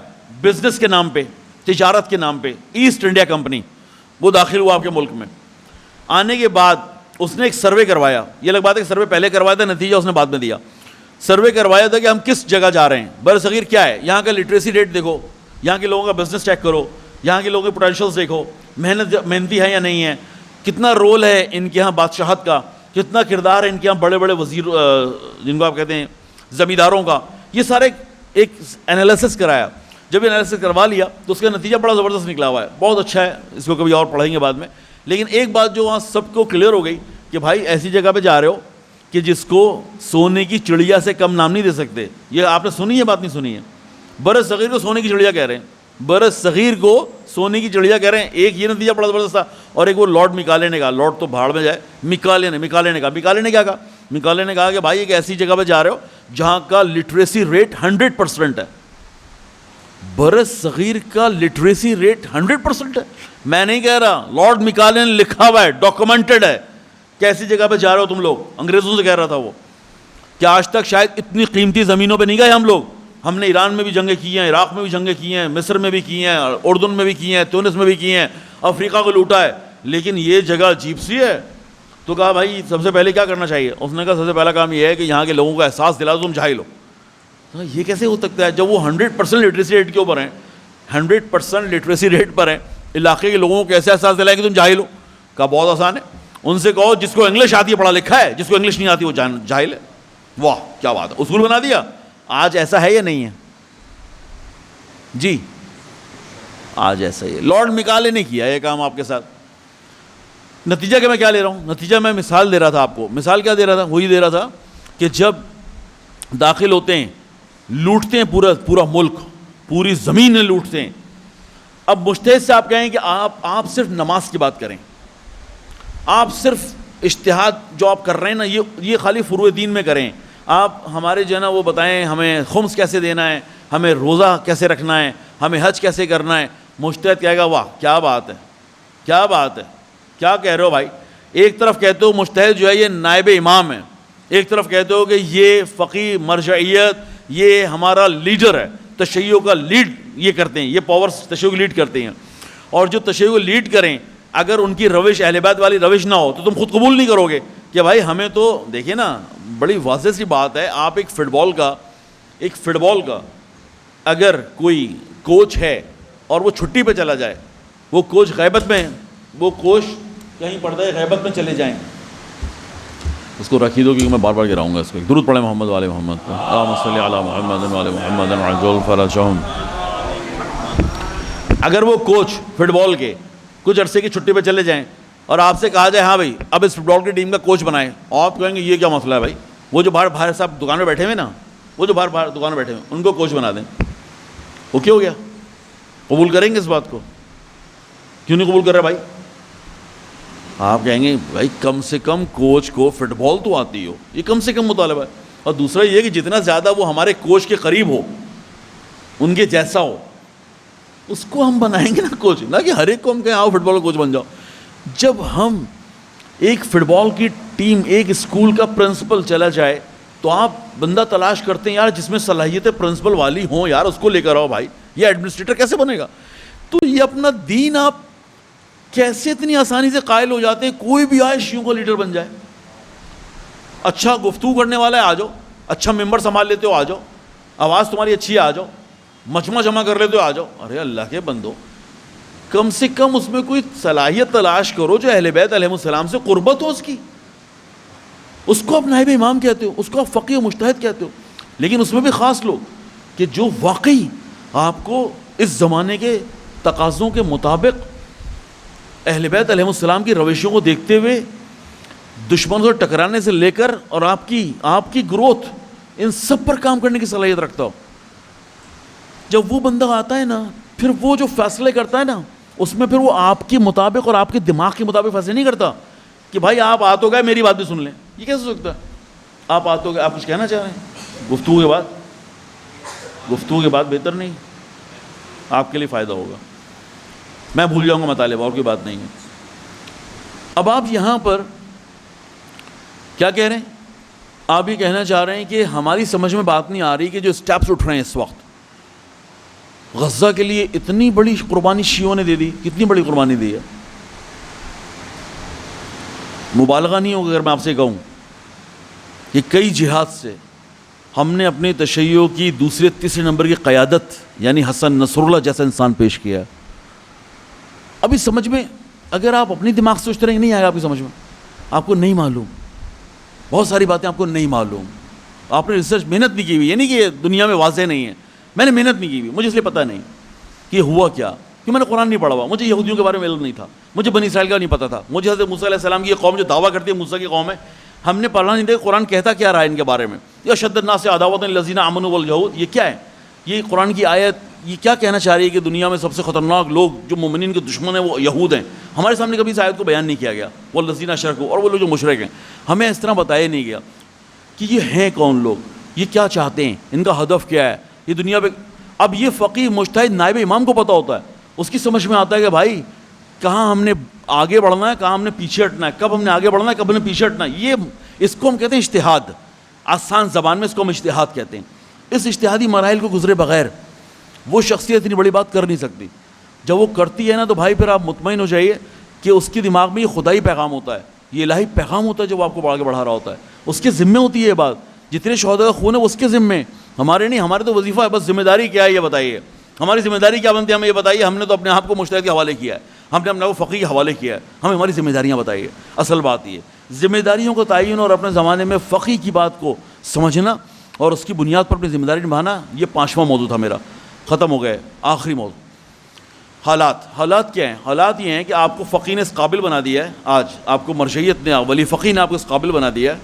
بزنس کے نام پہ، تجارت کے نام پہ، ایسٹ انڈیا کمپنی، وہ داخل ہوا آپ کے ملک میں. آنے کے بعد اس نے ایک سروے کروایا. یہ الگ بات ہے کہ سروے پہلے کروایا تھا، نتیجہ اس نے بعد میں دیا. سروے کروایا تھا کہ ہم کس جگہ جا رہے ہیں، بر صغیر کیا ہے، یہاں کا لٹریسی ریٹ دیکھو، یہاں کے لوگوں کا بزنس چیک کرو، یہاں کے لوگوں کے پوٹینشیلس دیکھو، محنتی ہے یا نہیں ہے، کتنا رول ہے ان کے ہاں بادشاہت کا، کتنا کردار ہے ان کے ہاں بڑے بڑے وزیر جن کو آپ کہتے ہیں زمینداروں کا. یہ سارے ایک انالیسس کرایا. جب یہ انالیسس کروا لیا تو اس کا نتیجہ بڑا زبردست نکلا ہوا ہے، بہت اچھا ہے، اس کو کبھی اور پڑھیں گے بعد میں. لیکن ایک بات جو وہاں سب کو کلیئر ہو گئی کہ بھائی ایسی جگہ پہ جا رہے ہو کہ جس کو سونے کی چڑیا سے کم نام نہیں دے سکتے. یہ آپ نے سنی ہے بات؟ نہیں سنی ہے. بر صغیر کو سونے کی چڑیا کہہ رہے ہیں، بر صغیر کو سونے کی چڑیا کہہ رہے ہیں. ایک یہ نتیجہ بڑا زبردست تھا. اور ایک وہ لارڈ میکالے نے کہا، لارڈ تو بھاڑ میں جائے، میکالے نے کیا کہا؟ میکالے نے کہا کہ بھائی ایک ایسی جگہ پہ جا رہے ہو جہاں کا لٹریسی ریٹ 100% ہے. بر صغیر کا لٹریسی ریٹ 100% ہے. میں نہیں کہہ رہا، لارڈ میکالے نے لکھا ہوا ہے، ڈاکومنٹڈ ہے. کیسی جگہ پہ جا رہے ہو تم لوگ؟ انگریزوں سے کہہ رہا تھا وہ کہ آج تک شاید اتنی قیمتی زمینوں پہ نہیں گئے ہم لوگ. ہم نے ایران میں بھی جنگیں کی ہیں، عراق میں بھی جنگیں کی ہیں، مصر میں بھی کی ہیں، اردن میں بھی کی ہیں، تونس میں بھی کی ہیں، افریقہ کو لوٹا ہے، لیکن یہ جگہ عجیب سی ہے. تو کہا بھائی سب سے پہلے کیا کرنا چاہیے؟ اس نے کہا سب سے پہلا کام یہ ہے کہ یہاں کے لوگوں کا احساس دلا دو تم جاہل ہو. یہ کیسے ہو سکتا ہے جب وہ 100% لٹریسی ریٹ کے اوپر ہیں، 100% لٹریسی ریٹ پر ہیں، علاقے کے لوگوں کو کیسے احساس دلائے کہ تم جاہل ہو؟ کہا بہت آسان ہے، ان سے کہو جس کو انگلش آتی ہے پڑھا لکھا ہے، جس کو انگلش نہیں آتی وہ جاہل ہے. واہ کیا بات ہے، اصول بنا دیا. آج ایسا ہے یا نہیں ہے؟ جی آج ایسا ہی ہے. لارڈ میکالے نے کیا یہ کام آپ کے ساتھ. نتیجہ کہ میں کیا لے رہا ہوں؟ نتیجہ میں مثال دے رہا تھا آپ کو. مثال کیا دے رہا تھا؟ وہی دے رہا تھا کہ جب داخل ہوتے ہیں، لوٹتے ہیں پورا ملک، پوری زمین لوٹتے ہیں. اب مجتہد سے آپ کہیں کہ آپ صرف نماز کی بات کریں، آپ صرف اجتہاد جو آپ کر رہے ہیں نا یہ خالی فروع دین میں کریں. آپ ہمارے جو ہے نا وہ بتائیں ہمیں خمس کیسے دینا ہے، ہمیں روزہ کیسے رکھنا ہے، ہمیں حج کیسے کرنا ہے. مجتہد کہے گا واہ کیا بات ہے، کیا بات ہے، کیا کہہ رہے ہو بھائی. ایک طرف کہتے ہو مجتہد جو ہے یہ نائب امام ہے، ایک طرف کہتے ہو کہ یہ فقیہ مرجعیت، یہ ہمارا لیڈر ہے، تشیع کا لیڈ یہ کرتے ہیں، یہ پاورز تشیع کو لیڈ کرتے ہیں. اور جو تشیع کو لیڈ کریں اگر ان کی روش اہل بیت والی روش نہ ہو تو تم خود قبول نہیں کرو گے کہ بھائی ہمیں تو دیکھیں نا. بڑی واضح سی بات ہے، آپ ایک فٹ بال کا اگر کوئی کوچ ہے اور وہ چھٹی پہ چلا جائے، وہ کوچ غیبت میں، وہ کوچ کہیں پڑتا ہے غیبت میں چلے جائیں. اس کو رکھی دو کیونکہ میں بار بار گراؤں گا اس کو. درود پڑھیں محمد والے محمد، اللہم صلی علی محمد والے محمد عجل فرجہم. اگر وہ کوچ فٹ بال کے کچھ عرصے کی چھٹی پہ چلے جائیں اور آپ سے کہا جائے ہاں بھائی اب اس فٹ بال کی ٹیم کا کوچ بنائیں، آپ کہیں گے یہ کیا مسئلہ ہے بھائی، وہ جو باہر صاحب دکان پہ بیٹھے ہوئے نا، وہ جو باہر دکان پہ بیٹھے ہوئے ان کو کوچ بنا دیں، وہ کیا ہو گیا؟ قبول کریں گے اس بات کو؟ کیوں نہیں قبول کر رہے بھائی؟ آپ کہیں گے بھائی کم سے کم کوچ کو فٹ بال تو آتی ہو، یہ کم سے کم مطالبہ ہے. اور دوسرا یہ کہ جتنا زیادہ وہ ہمارے کوچ کے قریب ہو، ان کے جیسا ہو، اس کو ہم بنائیں گے نا کوچ, نہ کہ ہر ایک کو ہم کہیں آؤ فٹ بال کا کوچ بن جاؤ. جب ہم ایک فٹ بال کی ٹیم, ایک اسکول کا پرنسپل چلا جائے تو آپ بندہ تلاش کرتے ہیں یار جس میں صلاحیتیں پرنسپل والی ہوں, یار اس کو لے کر آؤ بھائی. یہ ایڈمنسٹریٹر کیسے بنے گا؟ تو یہ اپنا دین آپ کیسے اتنی آسانی سے قائل ہو جاتے ہیں, کوئی بھی آئے شیعوں کا لیڈر بن جائے. اچھا گفتگو کرنے والا ہے آ جاؤ, اچھا ممبر سنبھال لیتے ہو آ جاؤ, آواز تمہاری اچھی ہے آ جاؤ, مجمع جمع کر لیتے ہو آ جاؤ. ارے اللہ کے بندو, کم سے کم اس میں کوئی صلاحیت تلاش کرو جو اہل بیت علیہ السلام سے قربت ہو اس کی. اس کو آپ نائب امام کہتے ہو, اس کو آپ فقیہ و مجتہد کہتے ہو, لیکن اس میں بھی خاص لوگ کہ جو واقعی آپ کو اس زمانے کے تقاضوں کے مطابق اہل بیت علیہ السلام کی روشوں کو دیکھتے ہوئے دشمنوں سے ٹکرانے سے لے کر اور آپ کی گروتھ, ان سب پر کام کرنے کی صلاحیت رکھتا ہو. جب وہ بندہ آتا ہے نا, پھر وہ جو فیصلے کرتا ہے نا, اس میں پھر وہ آپ کے مطابق اور آپ کے دماغ کے مطابق فیصلے نہیں کرتا کہ بھائی آپ آ تو گئے میری بات بھی سن لیں. یہ کیسے ہو سکتا ہے؟ آپ آ تو گئے, آپ کچھ کہنا چاہ رہے ہیں گفتگو کے بعد بہتر نہیں, آپ کے لیے فائدہ ہوگا. میں بھول جاؤں گا مطالبہ, اور کوئی بات نہیں ہے. اب آپ یہاں پر کیا کہہ رہے ہیں؟ آپ یہ کہنا چاہ رہے ہیں کہ ہماری سمجھ میں بات نہیں آ رہی کہ جو سٹیپس اٹھ رہے ہیں اس وقت غزہ کے لیے, اتنی بڑی قربانی شیعوں نے دے دی. کتنی بڑی قربانی دی ہے, مبالغہ نہیں ہوگا اگر میں آپ سے کہوں کہ کئی جہاد سے ہم نے اپنے تشیع کی دوسرے تیسرے نمبر کی قیادت یعنی حسن نصر اللہ جیسا انسان پیش کیا. ابھی سمجھ میں اگر آپ اپنی دماغ سے سوچتے رہیں نہیں آئے گا آپ کی سمجھ میں, آپ کو نہیں معلوم, بہت ساری باتیں آپ کو نہیں معلوم, آپ نے ریسرچ محنت نہیں کی ہوئی. یہ نہیں کہ دنیا میں واضح نہیں ہے, میں نے محنت نہیں کی ہوئی, مجھے اس لیے پتہ نہیں کہ ہوا کیا, کہ میں نے قرآن نہیں پڑھا ہوا, مجھے یہودیوں کے بارے میں علم نہیں تھا, مجھے بنی اسرائیل کا نہیں پتہ تھا, مجھے حضرت موسیٰ علیہ السلام کی یہ قوم جو دعویٰ کرتی ہے موسیٰ کی قوم ہے, ہم نے پڑھا نہیں تھا قرآن کہتا کیا رہا ہے ان کے بارے میں. یہ اشد الناس عداوۃ للذین آمنوا والیہود, یہ کیا ہے؟ یہ قرآن کی آیت یہ کیا کہنا چاہ رہی ہے کہ دنیا میں سب سے خطرناک لوگ جو مومنین کے دشمن ہیں وہ یہود ہیں. ہمارے سامنے کبھی اس آیت کو بیان نہیں کیا گیا, والذین اشرکوا, اور وہ لوگ جو مشرک ہیں, ہمیں اس طرح بتایا نہیں گیا کہ یہ ہیں کون لوگ, یہ کیا چاہتے ہیں, ان کا ہدف کیا ہے یہ دنیا پہ. اب یہ فقیہ مجتہد نائب امام کو پتہ ہوتا ہے, اس کی سمجھ میں آتا ہے کہ بھائی کہاں ہم نے آگے بڑھنا ہے, کہاں ہم نے پیچھے ہٹنا ہے, کب ہم نے آگے بڑھنا ہے, کب ہم نے پیچھے ہٹنا ہے. یہ اس کو ہم کہتے ہیں اجتہاد, آسان زبان میں اس کو ہم اجتہاد کہتے ہیں. اس اجتہادی مراحل کو گزرے بغیر وہ شخصیت اتنی بڑی بات کر نہیں سکتی. جب وہ کرتی ہے نا تو بھائی پھر آپ مطمئن ہو جائیے کہ اس کے دماغ میں یہ خدائی پیغام ہوتا ہے, یہ الہی پیغام ہوتا ہے جو وہ آپ کو آگے بڑھا رہا ہوتا ہے. اس کے ذمے ہوتی ہے یہ بات, جتنے شہداء کا خون ہے وہ اس کے ذمے, ہمارے نہیں. ہمارے تو وظیفہ ہے, بس ذمہ داری کیا ہے یہ بتائیے, ہماری ذمہ داری کیا بنتی ہے ہمیں یہ بتائیے. ہم نے تو اپنے آپ کو مجتہد کے حوالے کیا ہے, ہم نے اپنے آپ کو فقیہ کے حوالے کیا ہے, ہمیں ہماری ذمہ داریاں بتائیے. اصل بات یہ ذمہ داریوں کو تعین اور اپنے زمانے میں فقیہ کی بات کو سمجھنا اور اس کی بنیاد پر اپنی ذمہ داری نبھانا, یہ 5واں موضوع تھا میرا. ختم ہو گئے. آخری موضوع حالات کیا ہیں؟ حالات یہ ہیں کہ آپ کو فقیہ نے اس قابل بنا دیا ہے, آج آپ کو مرجعیت نے, ولی فقیہ نے آپ کو اس قابل بنا دیا ہے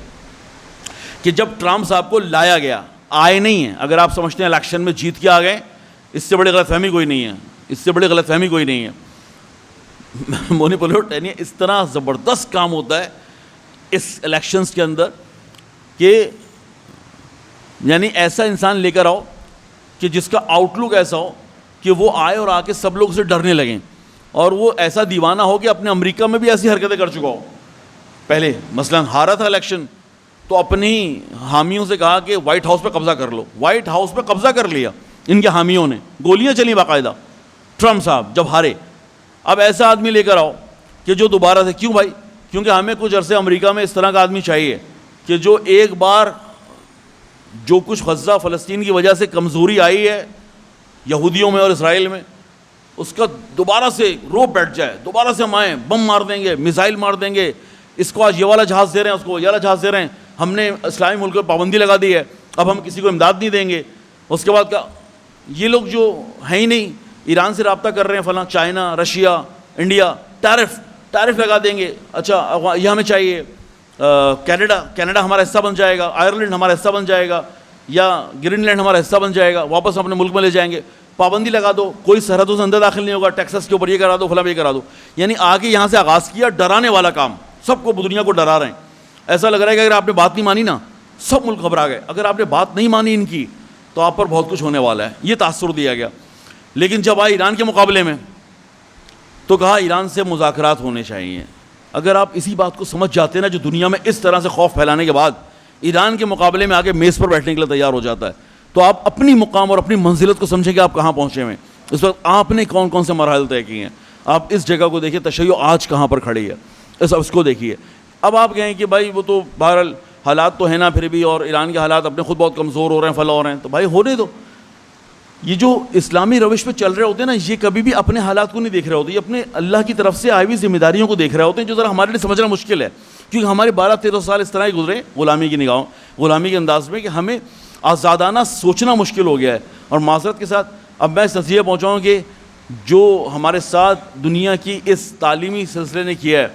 کہ جب ٹرمپ صاحب کو لایا گیا, آئے نہیں ہیں. اگر آپ سمجھتے ہیں الیکشن میں جیت کے آ گئے, اس سے بڑی غلط فہمی کوئی نہیں ہے, اس سے بڑی غلط فہمی کوئی نہیں ہے. مونیپولیٹ یعنی اس طرح زبردست کام ہوتا ہے اس الیکشنز کے اندر کہ یعنی ایسا انسان لے کر آؤ کہ جس کا آؤٹ لک ایسا ہو کہ وہ آئے اور آ کے سب لوگ اسے ڈرنے لگیں, اور وہ ایسا دیوانہ ہو کہ اپنے امریکہ میں بھی ایسی حرکتیں کر چکا ہو. پہلے مثلا ہارا تھا الیکشن تو اپنی حامیوں سے کہا کہ وائٹ ہاؤس پہ قبضہ کر لو, وائٹ ہاؤس پہ قبضہ کر لیا ان کے حامیوں نے, گولیاں چلیں باقاعدہ. ٹرمپ صاحب جب ہارے, اب ایسا آدمی لے کر آؤ کہ جو دوبارہ سے, کیوں بھائی, کیونکہ ہمیں کچھ عرصے امریکہ میں اس طرح کا آدمی چاہیے کہ جو ایک بار جو کچھ غزہ فلسطین کی وجہ سے کمزوری آئی ہے یہودیوں میں اور اسرائیل میں, اس کا دوبارہ سے روپ بیٹھ جائے, دوبارہ سے ہم آئیں, بم مار دیں گے, میزائل مار دیں گے, اس کو آج یہ والا جہاز دے رہے ہیں, اس کو یہ والا جہاز دے رہے ہیں, ہم نے اسلامی ملک پہ پابندی لگا دی ہے, اب ہم کسی کو امداد نہیں دیں گے. اس کے بعد کیا, یہ لوگ جو ہیں ہی نہیں, ایران سے رابطہ کر رہے ہیں فلاں, چائنا, رشیا, انڈیا, ٹیرف لگا دیں گے. اچھا یہ ہمیں چاہیے, کینیڈا ہمارا حصہ بن جائے گا, آئرلینڈ ہمارا حصہ بن جائے گا, یا گرین لینڈ ہمارا حصہ بن جائے گا, واپس اپنے ملک میں لے جائیں گے. پابندی لگا دو, کوئی سرحدوں سے اندر داخل نہیں ہوگا, ٹیکسس کے اوپر یہ کرا دو, فلاں یہ کرا دو. یعنی آگے یہاں سے آغاز کیا ڈرانے والا کام, سب کو دنیا کو ڈرا رہے ہیں. ایسا لگ رہا ہے کہ اگر آپ نے بات نہیں مانی نا سب ملک گھبرا گئے, اگر آپ نے بات نہیں مانی ان کی تو آپ پر بہت کچھ ہونے والا ہے. یہ تاثر دیا گیا. لیکن جب آئے ایران کے مقابلے میں تو کہا ایران سے مذاکرات ہونے چاہیے. اگر آپ اسی بات کو سمجھ جاتے ہیں نا, جو دنیا میں اس طرح سے خوف پھیلانے کے بعد ایران کے مقابلے میں آگے میز پر بیٹھنے کے لیے تیار ہو جاتا ہے, تو آپ اپنی مقام اور اپنی منزلت کو سمجھیں کہ آپ کہاں پہنچے ہوئے ہیں. اس وقت آپ نے کون کون سے مراحل طے کیے ہیں. آپ اس جگہ کو دیکھیے, تشیع آج کہاں پر کھڑی ہے, اس کو دیکھیے. اب آپ کہیں کہ بھائی وہ تو بہرحال حالات تو ہے نا پھر بھی, اور ایران کے حالات اپنے خود بہت کمزور ہو رہے ہیں, فلاں ہو رہے ہیں, تو بھائی ہونے دو. یہ جو اسلامی روش پہ چل رہے ہوتے ہیں نا, یہ کبھی بھی اپنے حالات کو نہیں دیکھ رہے ہوتے, یہ اپنے اللہ کی طرف سے آئی ہوئی ذمہ داریوں کو دیکھ رہے ہوتے ہیں, جو ذرا ہمارے لیے سمجھنا مشکل ہے, کیونکہ ہمارے 12-13 سال اس طرح ہی گزرے غلامی کی نگاہوں, غلامی کے انداز میں, کہ ہمیں آزادانہ سوچنا مشکل ہو گیا ہے. اور معذرت کے ساتھ اب میں اس نتیجے پہنچا ہوں کہ جو ہمارے ساتھ دنیا کی اس تعلیمی سلسلے نے کیا ہے,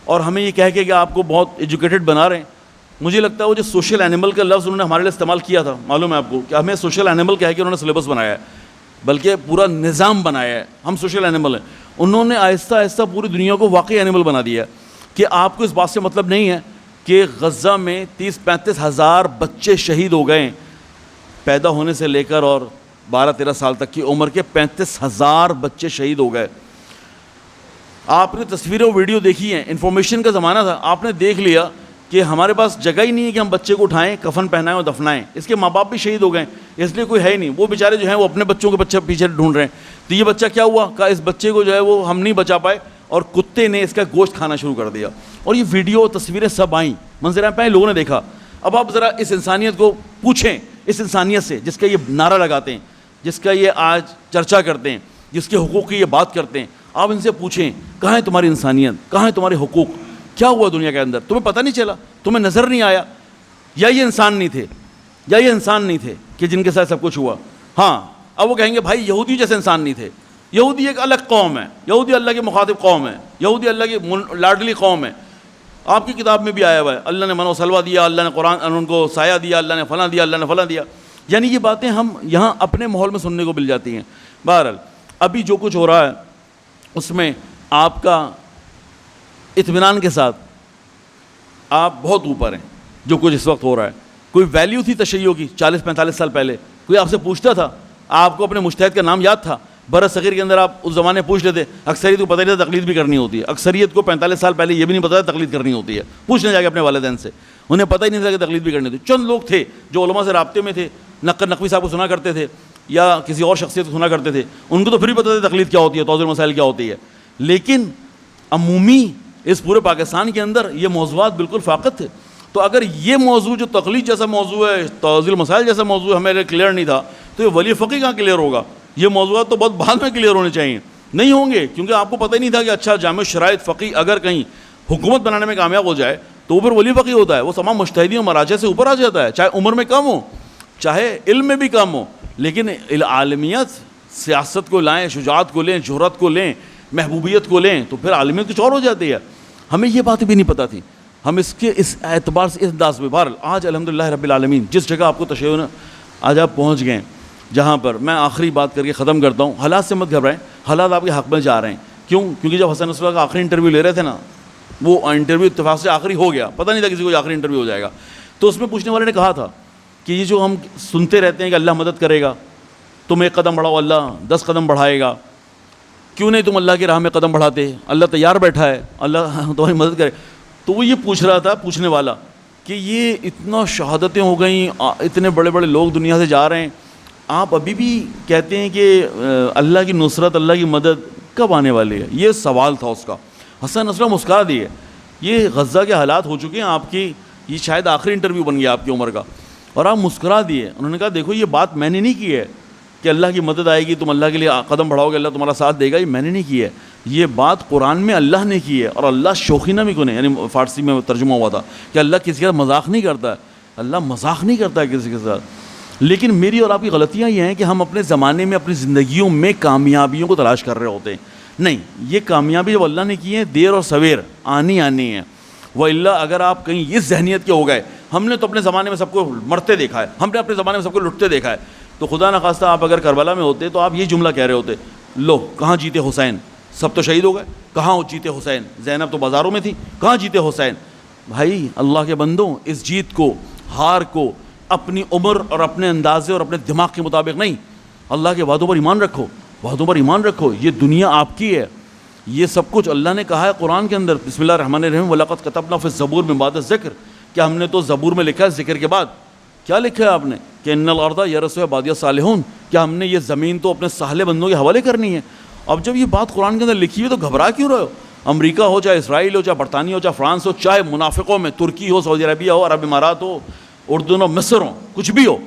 اور ہمیں یہ کہہ کے کہ آپ کو بہت ایجوکیٹڈ بنا رہے ہیں, مجھے لگتا ہے وہ جو سوشل اینیمل کا لفظ انہوں نے ہمارے لیے استعمال کیا تھا, معلوم ہے آپ کو کہ ہمیں سوشل اینیمل کہہ کے انہوں نے سلیبس بنایا ہے, بلکہ پورا نظام بنایا ہے, ہم سوشل اینیمل ہیں. انہوں نے آہستہ آہستہ پوری دنیا کو واقعی اینیمل بنا دیا ہے, کہ آپ کو اس بات سے مطلب نہیں ہے کہ غزہ میں 30-35 ہزار بچے شہید ہو گئے, پیدا ہونے سے لے کر اور 12-13 سال تک کی عمر کے 35 ہزار بچے شہید ہو گئے. آپ نے تصویریں و ویڈیو دیکھی ہیں, انفارمیشن کا زمانہ تھا, آپ نے دیکھ لیا کہ ہمارے پاس جگہ ہی نہیں ہے کہ ہم بچے کو اٹھائیں, کفن پہنائیں اور دفنائیں. اس کے ماں باپ بھی شہید ہو گئے, اس لیے کوئی ہے ہی نہیں. وہ بیچارے جو ہیں وہ اپنے بچوں کے بچے پیچھے ڈھونڈ رہے ہیں. تو یہ بچہ کیا ہوا, کہا اس بچے کو جو ہے وہ ہم نہیں بچا پائے, اور کتے نے اس کا گوشت کھانا شروع کر دیا. اور یہ ویڈیو تصویریں سب آئیں, منظر پہ لوگوں نے دیکھا. اب آپ ذرا اس انسانیت کو پوچھیں, اس انسانیت سے جس کا یہ نعرہ لگاتے ہیں, جس کا یہ آج چرچا کرتے ہیں, جس کے حقوق کی یہ بات کرتے ہیں, آپ ان سے پوچھیں کہاں ہے تمہاری انسانیت, کہاں ہے تمہارے حقوق, کیا ہوا دنیا کے اندر, تمہیں پتہ نہیں چلا, تمہیں نظر نہیں آیا, یا یہ انسان نہیں تھے, یا یہ انسان نہیں تھے کہ جن کے ساتھ سب کچھ ہوا. ہاں اب وہ کہیں گے بھائی یہودی جیسے انسان نہیں تھے, یہودی ایک الگ قوم ہے, یہودی اللہ کی مخاطب قوم ہے, یہودی اللہ کی لاڈلی قوم ہے. آپ کی کتاب میں بھی آیا ہوا ہے, اللہ نے من و سلوہ دیا, اللہ نے قرآن ان کو سایہ دیا, اللہ نے فلاں دیا, اللہ نے فلاں دیا. یعنی یہ باتیں ہم یہاں اپنے ماحول میں سننے کو مل جاتی ہیں. بہرحال ابھی جو کچھ ہو رہا ہے اس میں آپ کا اطمینان کے ساتھ آپ بہت اوپر ہیں. جو کچھ اس وقت ہو رہا ہے, کوئی ویلیو تھی تشیع کی 40-45 سال پہلے؟ کوئی آپ سے پوچھتا تھا؟ آپ کو اپنے مجتہد کا نام یاد تھا؟ برصغیر صغیر کے اندر آپ اس زمانے پوچھ لیتے, اکثریت کو پتہ نہیں تھا تقلید بھی کرنی ہوتی ہے. اکثریت کو 45 سال پہلے یہ بھی نہیں پتا تھا تقلید کرنی ہوتی ہے. پوچھنے جا کے اپنے والدین سے, انہیں پتہ ہی نہیں تھا کہ تقلید بھی کرنی ہوتی. چند لوگ تھے جو علماء سے رابطے میں تھے, نقوی صاحب کو سنا کرتے تھے یا کسی اور شخصیت کو سنا کرتے تھے, ان کو تو پھر بھی پتہ تھا تقلید کیا ہوتی ہے, توضیح المسائل کیا ہوتی ہے. لیکن عمومی اس پورے پاکستان کے اندر یہ موضوعات بالکل فاقد تھے. تو اگر یہ موضوع جو تقلید جیسا موضوع ہے, توضیح المسائل جیسا موضوع ہمیں کلیئر نہیں تھا, تو یہ ولی فقی کہاں کلیئر ہوگا؟ یہ موضوعات تو بہت بعد میں کلیئر ہونے چاہیے, نہیں ہوں گے, کیونکہ آپ کو پتہ ہی نہیں تھا کہ اچھا جامع شرائط فقی اگر کہیں حکومت بنانے میں کامیاب ہو جائے تو وہ پھر ولی فقی ہوتا ہے, وہ تمام مجتہدین و مراجع سے اوپر آ جاتا ہے, چاہے عمر میں کم ہو, چاہے علم میں بھی کم ہو. لیکن عالمیت, سیاست کو لائیں, شجاعت کو لیں, جرأت کو لیں, محبوبیت کو لیں, تو پھر عالمیت کچھ اور ہو جاتی ہے. ہمیں یہ باتیں بھی نہیں پتہ تھی, ہم اس کے اس اعتبار سے اس انداز میں. بہرحال آج الحمدللہ رب العالمین جس جگہ آپ کو تشیع آج آپ پہنچ گئے, جہاں پر میں آخری بات کر کے ختم کرتا ہوں, حالات سے مت گھبرائیں, حالات آپ کے حق میں جا رہے ہیں. کیوں؟ کیونکہ جب حسن نصراللہ کا آخری انٹرویو لے رہے تھے نا, وہ انٹرویو اتفاق سے آخری ہو گیا, پتہ نہیں تھا کسی کو آخری انٹرویو ہو جائے گا. تو اس میں پوچھنے والے نے کہا تھا کہ یہ جو ہم سنتے رہتے ہیں کہ اللہ مدد کرے گا, تم 1 قدم بڑھاؤ اللہ 10 قدم بڑھائے گا, کیوں نہیں تم اللہ کی راہ میں قدم بڑھاتے؟ اللہ تیار بیٹھا ہے, اللہ تمہاری مدد کرے. تو وہ یہ پوچھ رہا تھا پوچھنے والا کہ یہ اتنا شہادتیں ہو گئیں, اتنے بڑے بڑے لوگ دنیا سے جا رہے ہیں, آپ ابھی بھی کہتے ہیں کہ اللہ کی نصرت, اللہ کی مدد کب آنے والی ہے؟ یہ سوال تھا اس کا. حسن نصراللہ مسکرا دیے, یہ غزہ کے حالات ہو چکے ہیں, آپ کی یہ شاید آخری انٹرویو بن گیا آپ کی عمر کا, اور آپ مسکرا دیے. انہوں نے کہا دیکھو یہ بات میں نے نہیں کی ہے کہ اللہ کی مدد آئے گی, تم اللہ کے لیے قدم بڑھاؤ گے, اللہ تمہارا ساتھ دے گا, یہ میں نے نہیں کی ہے. یہ بات قرآن میں اللہ نے کی ہے, اور اللہ شوخینہ بھی کونے, یعنی فارسی میں ترجمہ ہوا تھا کہ اللہ کسی کا مذاق نہیں کرتا ہے, اللہ مذاق نہیں کرتا ہے کسی کے ساتھ. لیکن میری اور آپ کی غلطیاں یہ ہیں کہ ہم اپنے زمانے میں اپنی زندگیوں میں کامیابیوں کو تلاش کر رہے ہوتے ہیں. نہیں, یہ کامیابی جب اللہ نے کی ہے دیر اور سویر آنی ہے. وَإِلَّا اگر آپ کہیں اس ذہنیت کے ہو گئے, ہم نے تو اپنے زمانے میں سب کو مرتے دیکھا ہے, ہم نے اپنے زمانے میں سب کو لٹتے دیکھا ہے, تو خدا نخواستہ آپ اگر کربلا میں ہوتے تو آپ یہ جملہ کہہ رہے ہوتے, لو کہاں جیتے حسین, سب تو شہید ہو گئے, کہاں جیتے حسین, زینب تو بازاروں میں تھی, کہاں جیتے حسین. بھائی اللہ کے بندوں, اس جیت کو, ہار کو اپنی عمر اور اپنے اندازے اور اپنے دماغ کے مطابق نہیں, اللہ کے وعدوں پر ایمان رکھو, وعدوں پر ایمان رکھو. یہ دنیا آپ کی ہے, یہ سب کچھ اللہ نے کہا ہے قرآن کے اندر. بسم اللہ الرحمن الرحیم وَلَقَدْ كَتَبْنَا فِي الزَّبُورِ مِن بَعْدِ الذِّكْرِ. کیا ہم نے تو زبور میں لکھا ہے ذکر کے بعد. کیا لکھا ہے آپ نے کہ ان الارض یرثها عبادی الصالحون. کیا ہم نے یہ زمین تو اپنے صالح بندوں کے حوالے کرنی ہے. اب جب یہ بات قرآن کے اندر لکھی ہوئی تو گھبرا کیوں رہے ہو؟ امریکہ ہو, چاہے اسرائیل ہو, چاہے برطانیہ ہو, چاہے فرانس ہو, چاہے منافقوں میں ترکی ہو, سعودی عربیہ ہو, عرب امارات ہو, اردن ہو, مصر ہو, کچھ بھی ہو,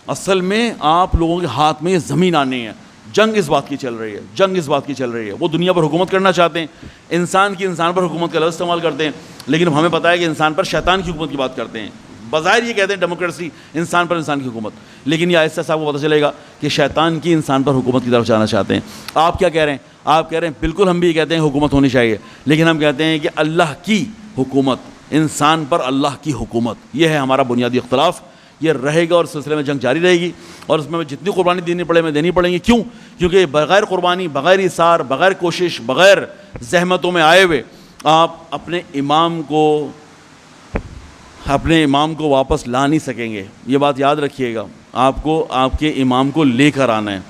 اصل میں آپ لوگوں کے ہاتھ میں یہ زمین آنی ہے. جنگ اس بات کی چل رہی ہے, جنگ اس بات کی چل رہی ہے. وہ دنیا پر حکومت کرنا چاہتے ہیں, انسان کی انسان پر حکومت کا لفظ استعمال کرتے ہیں, لیکن ہمیں پتہ ہے کہ انسان پر شیطان کی حکومت کی بات کرتے ہیں. بظاہر یہ کہتے ہیں ڈیموکریسی, انسان پر انسان کی حکومت, لیکن یہ آہستہ سے آپ کو پتہ چلے گا کہ شیطان کی انسان پر حکومت کی طرف جانا چاہتے ہیں. آپ کیا کہہ رہے ہیں؟ آپ کہہ رہے ہیں بالکل ہم بھی یہ کہتے ہیں حکومت ہونی چاہیے, لیکن ہم کہتے ہیں کہ اللہ کی حکومت, انسان پر اللہ کی حکومت, یہ ہے ہمارا بنیادی اختلاف. یہ رہے گا اور اس سلسلے میں جنگ جاری رہے گی, اور اس میں جتنی قربانی دینی پڑے میں دینی پڑیں گی. کیوں؟ کیونکہ بغیر قربانی, بغیر اثار, بغیر کوشش, بغیر زحمتوں میں آئے ہوئے آپ اپنے امام کو واپس لا نہیں سکیں گے. یہ بات یاد رکھیے گا. آپ کو آپ کے امام کو لے کر آنا ہے.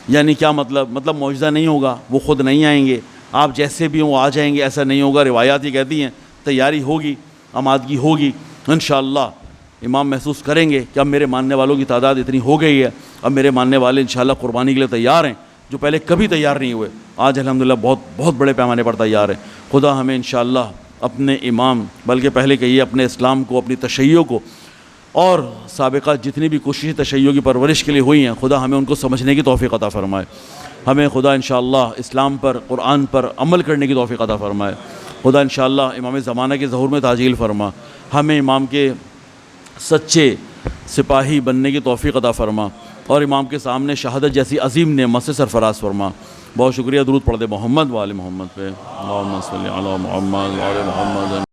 یعنی کیا مطلب معجزہ نہیں ہوگا, وہ خود نہیں آئیں گے, آپ جیسے بھی ہوں آ جائیں گے, ایسا نہیں ہوگا. روایات یہ کہتی ہیں تیاری ہوگی, آمادگی ہوگی, انشاءاللہ امام محسوس کریں گے کہ اب میرے ماننے والوں کی تعداد اتنی ہو گئی ہے, اب میرے ماننے والے انشاءاللہ قربانی کے لیے تیار ہیں, جو پہلے کبھی تیار نہیں ہوئے, آج الحمدللہ بہت بڑے پیمانے پر تیار ہیں. خدا ہمیں انشاءاللہ اپنے امام, بلکہ پہلے کہیے اپنے اسلام کو, اپنی تشیع کو, اور سابقہ جتنی بھی کوششیں تشیع کی پرورش کے لیے ہوئی ہیں, خدا ہمیں ان کو سمجھنے کی توفیق عطا فرمائے. ہمیں خدا انشاءاللہ اسلام پر, قرآن پر عمل کرنے کی توفیق عطا فرمائے. خدا انشاءاللہ امام زمانہ کے ظہور میں تعجیل فرما. ہمیں امام کے سچے سپاہی بننے کی توفیق عطا فرما, اور امام کے سامنے شہادت جیسی عظیم نعمت سے سرفراز فرما. بہت شکریہ. درود پڑھ دے محمد و آل محمد پہ. اللہم صلی علی محمد و آل محمد.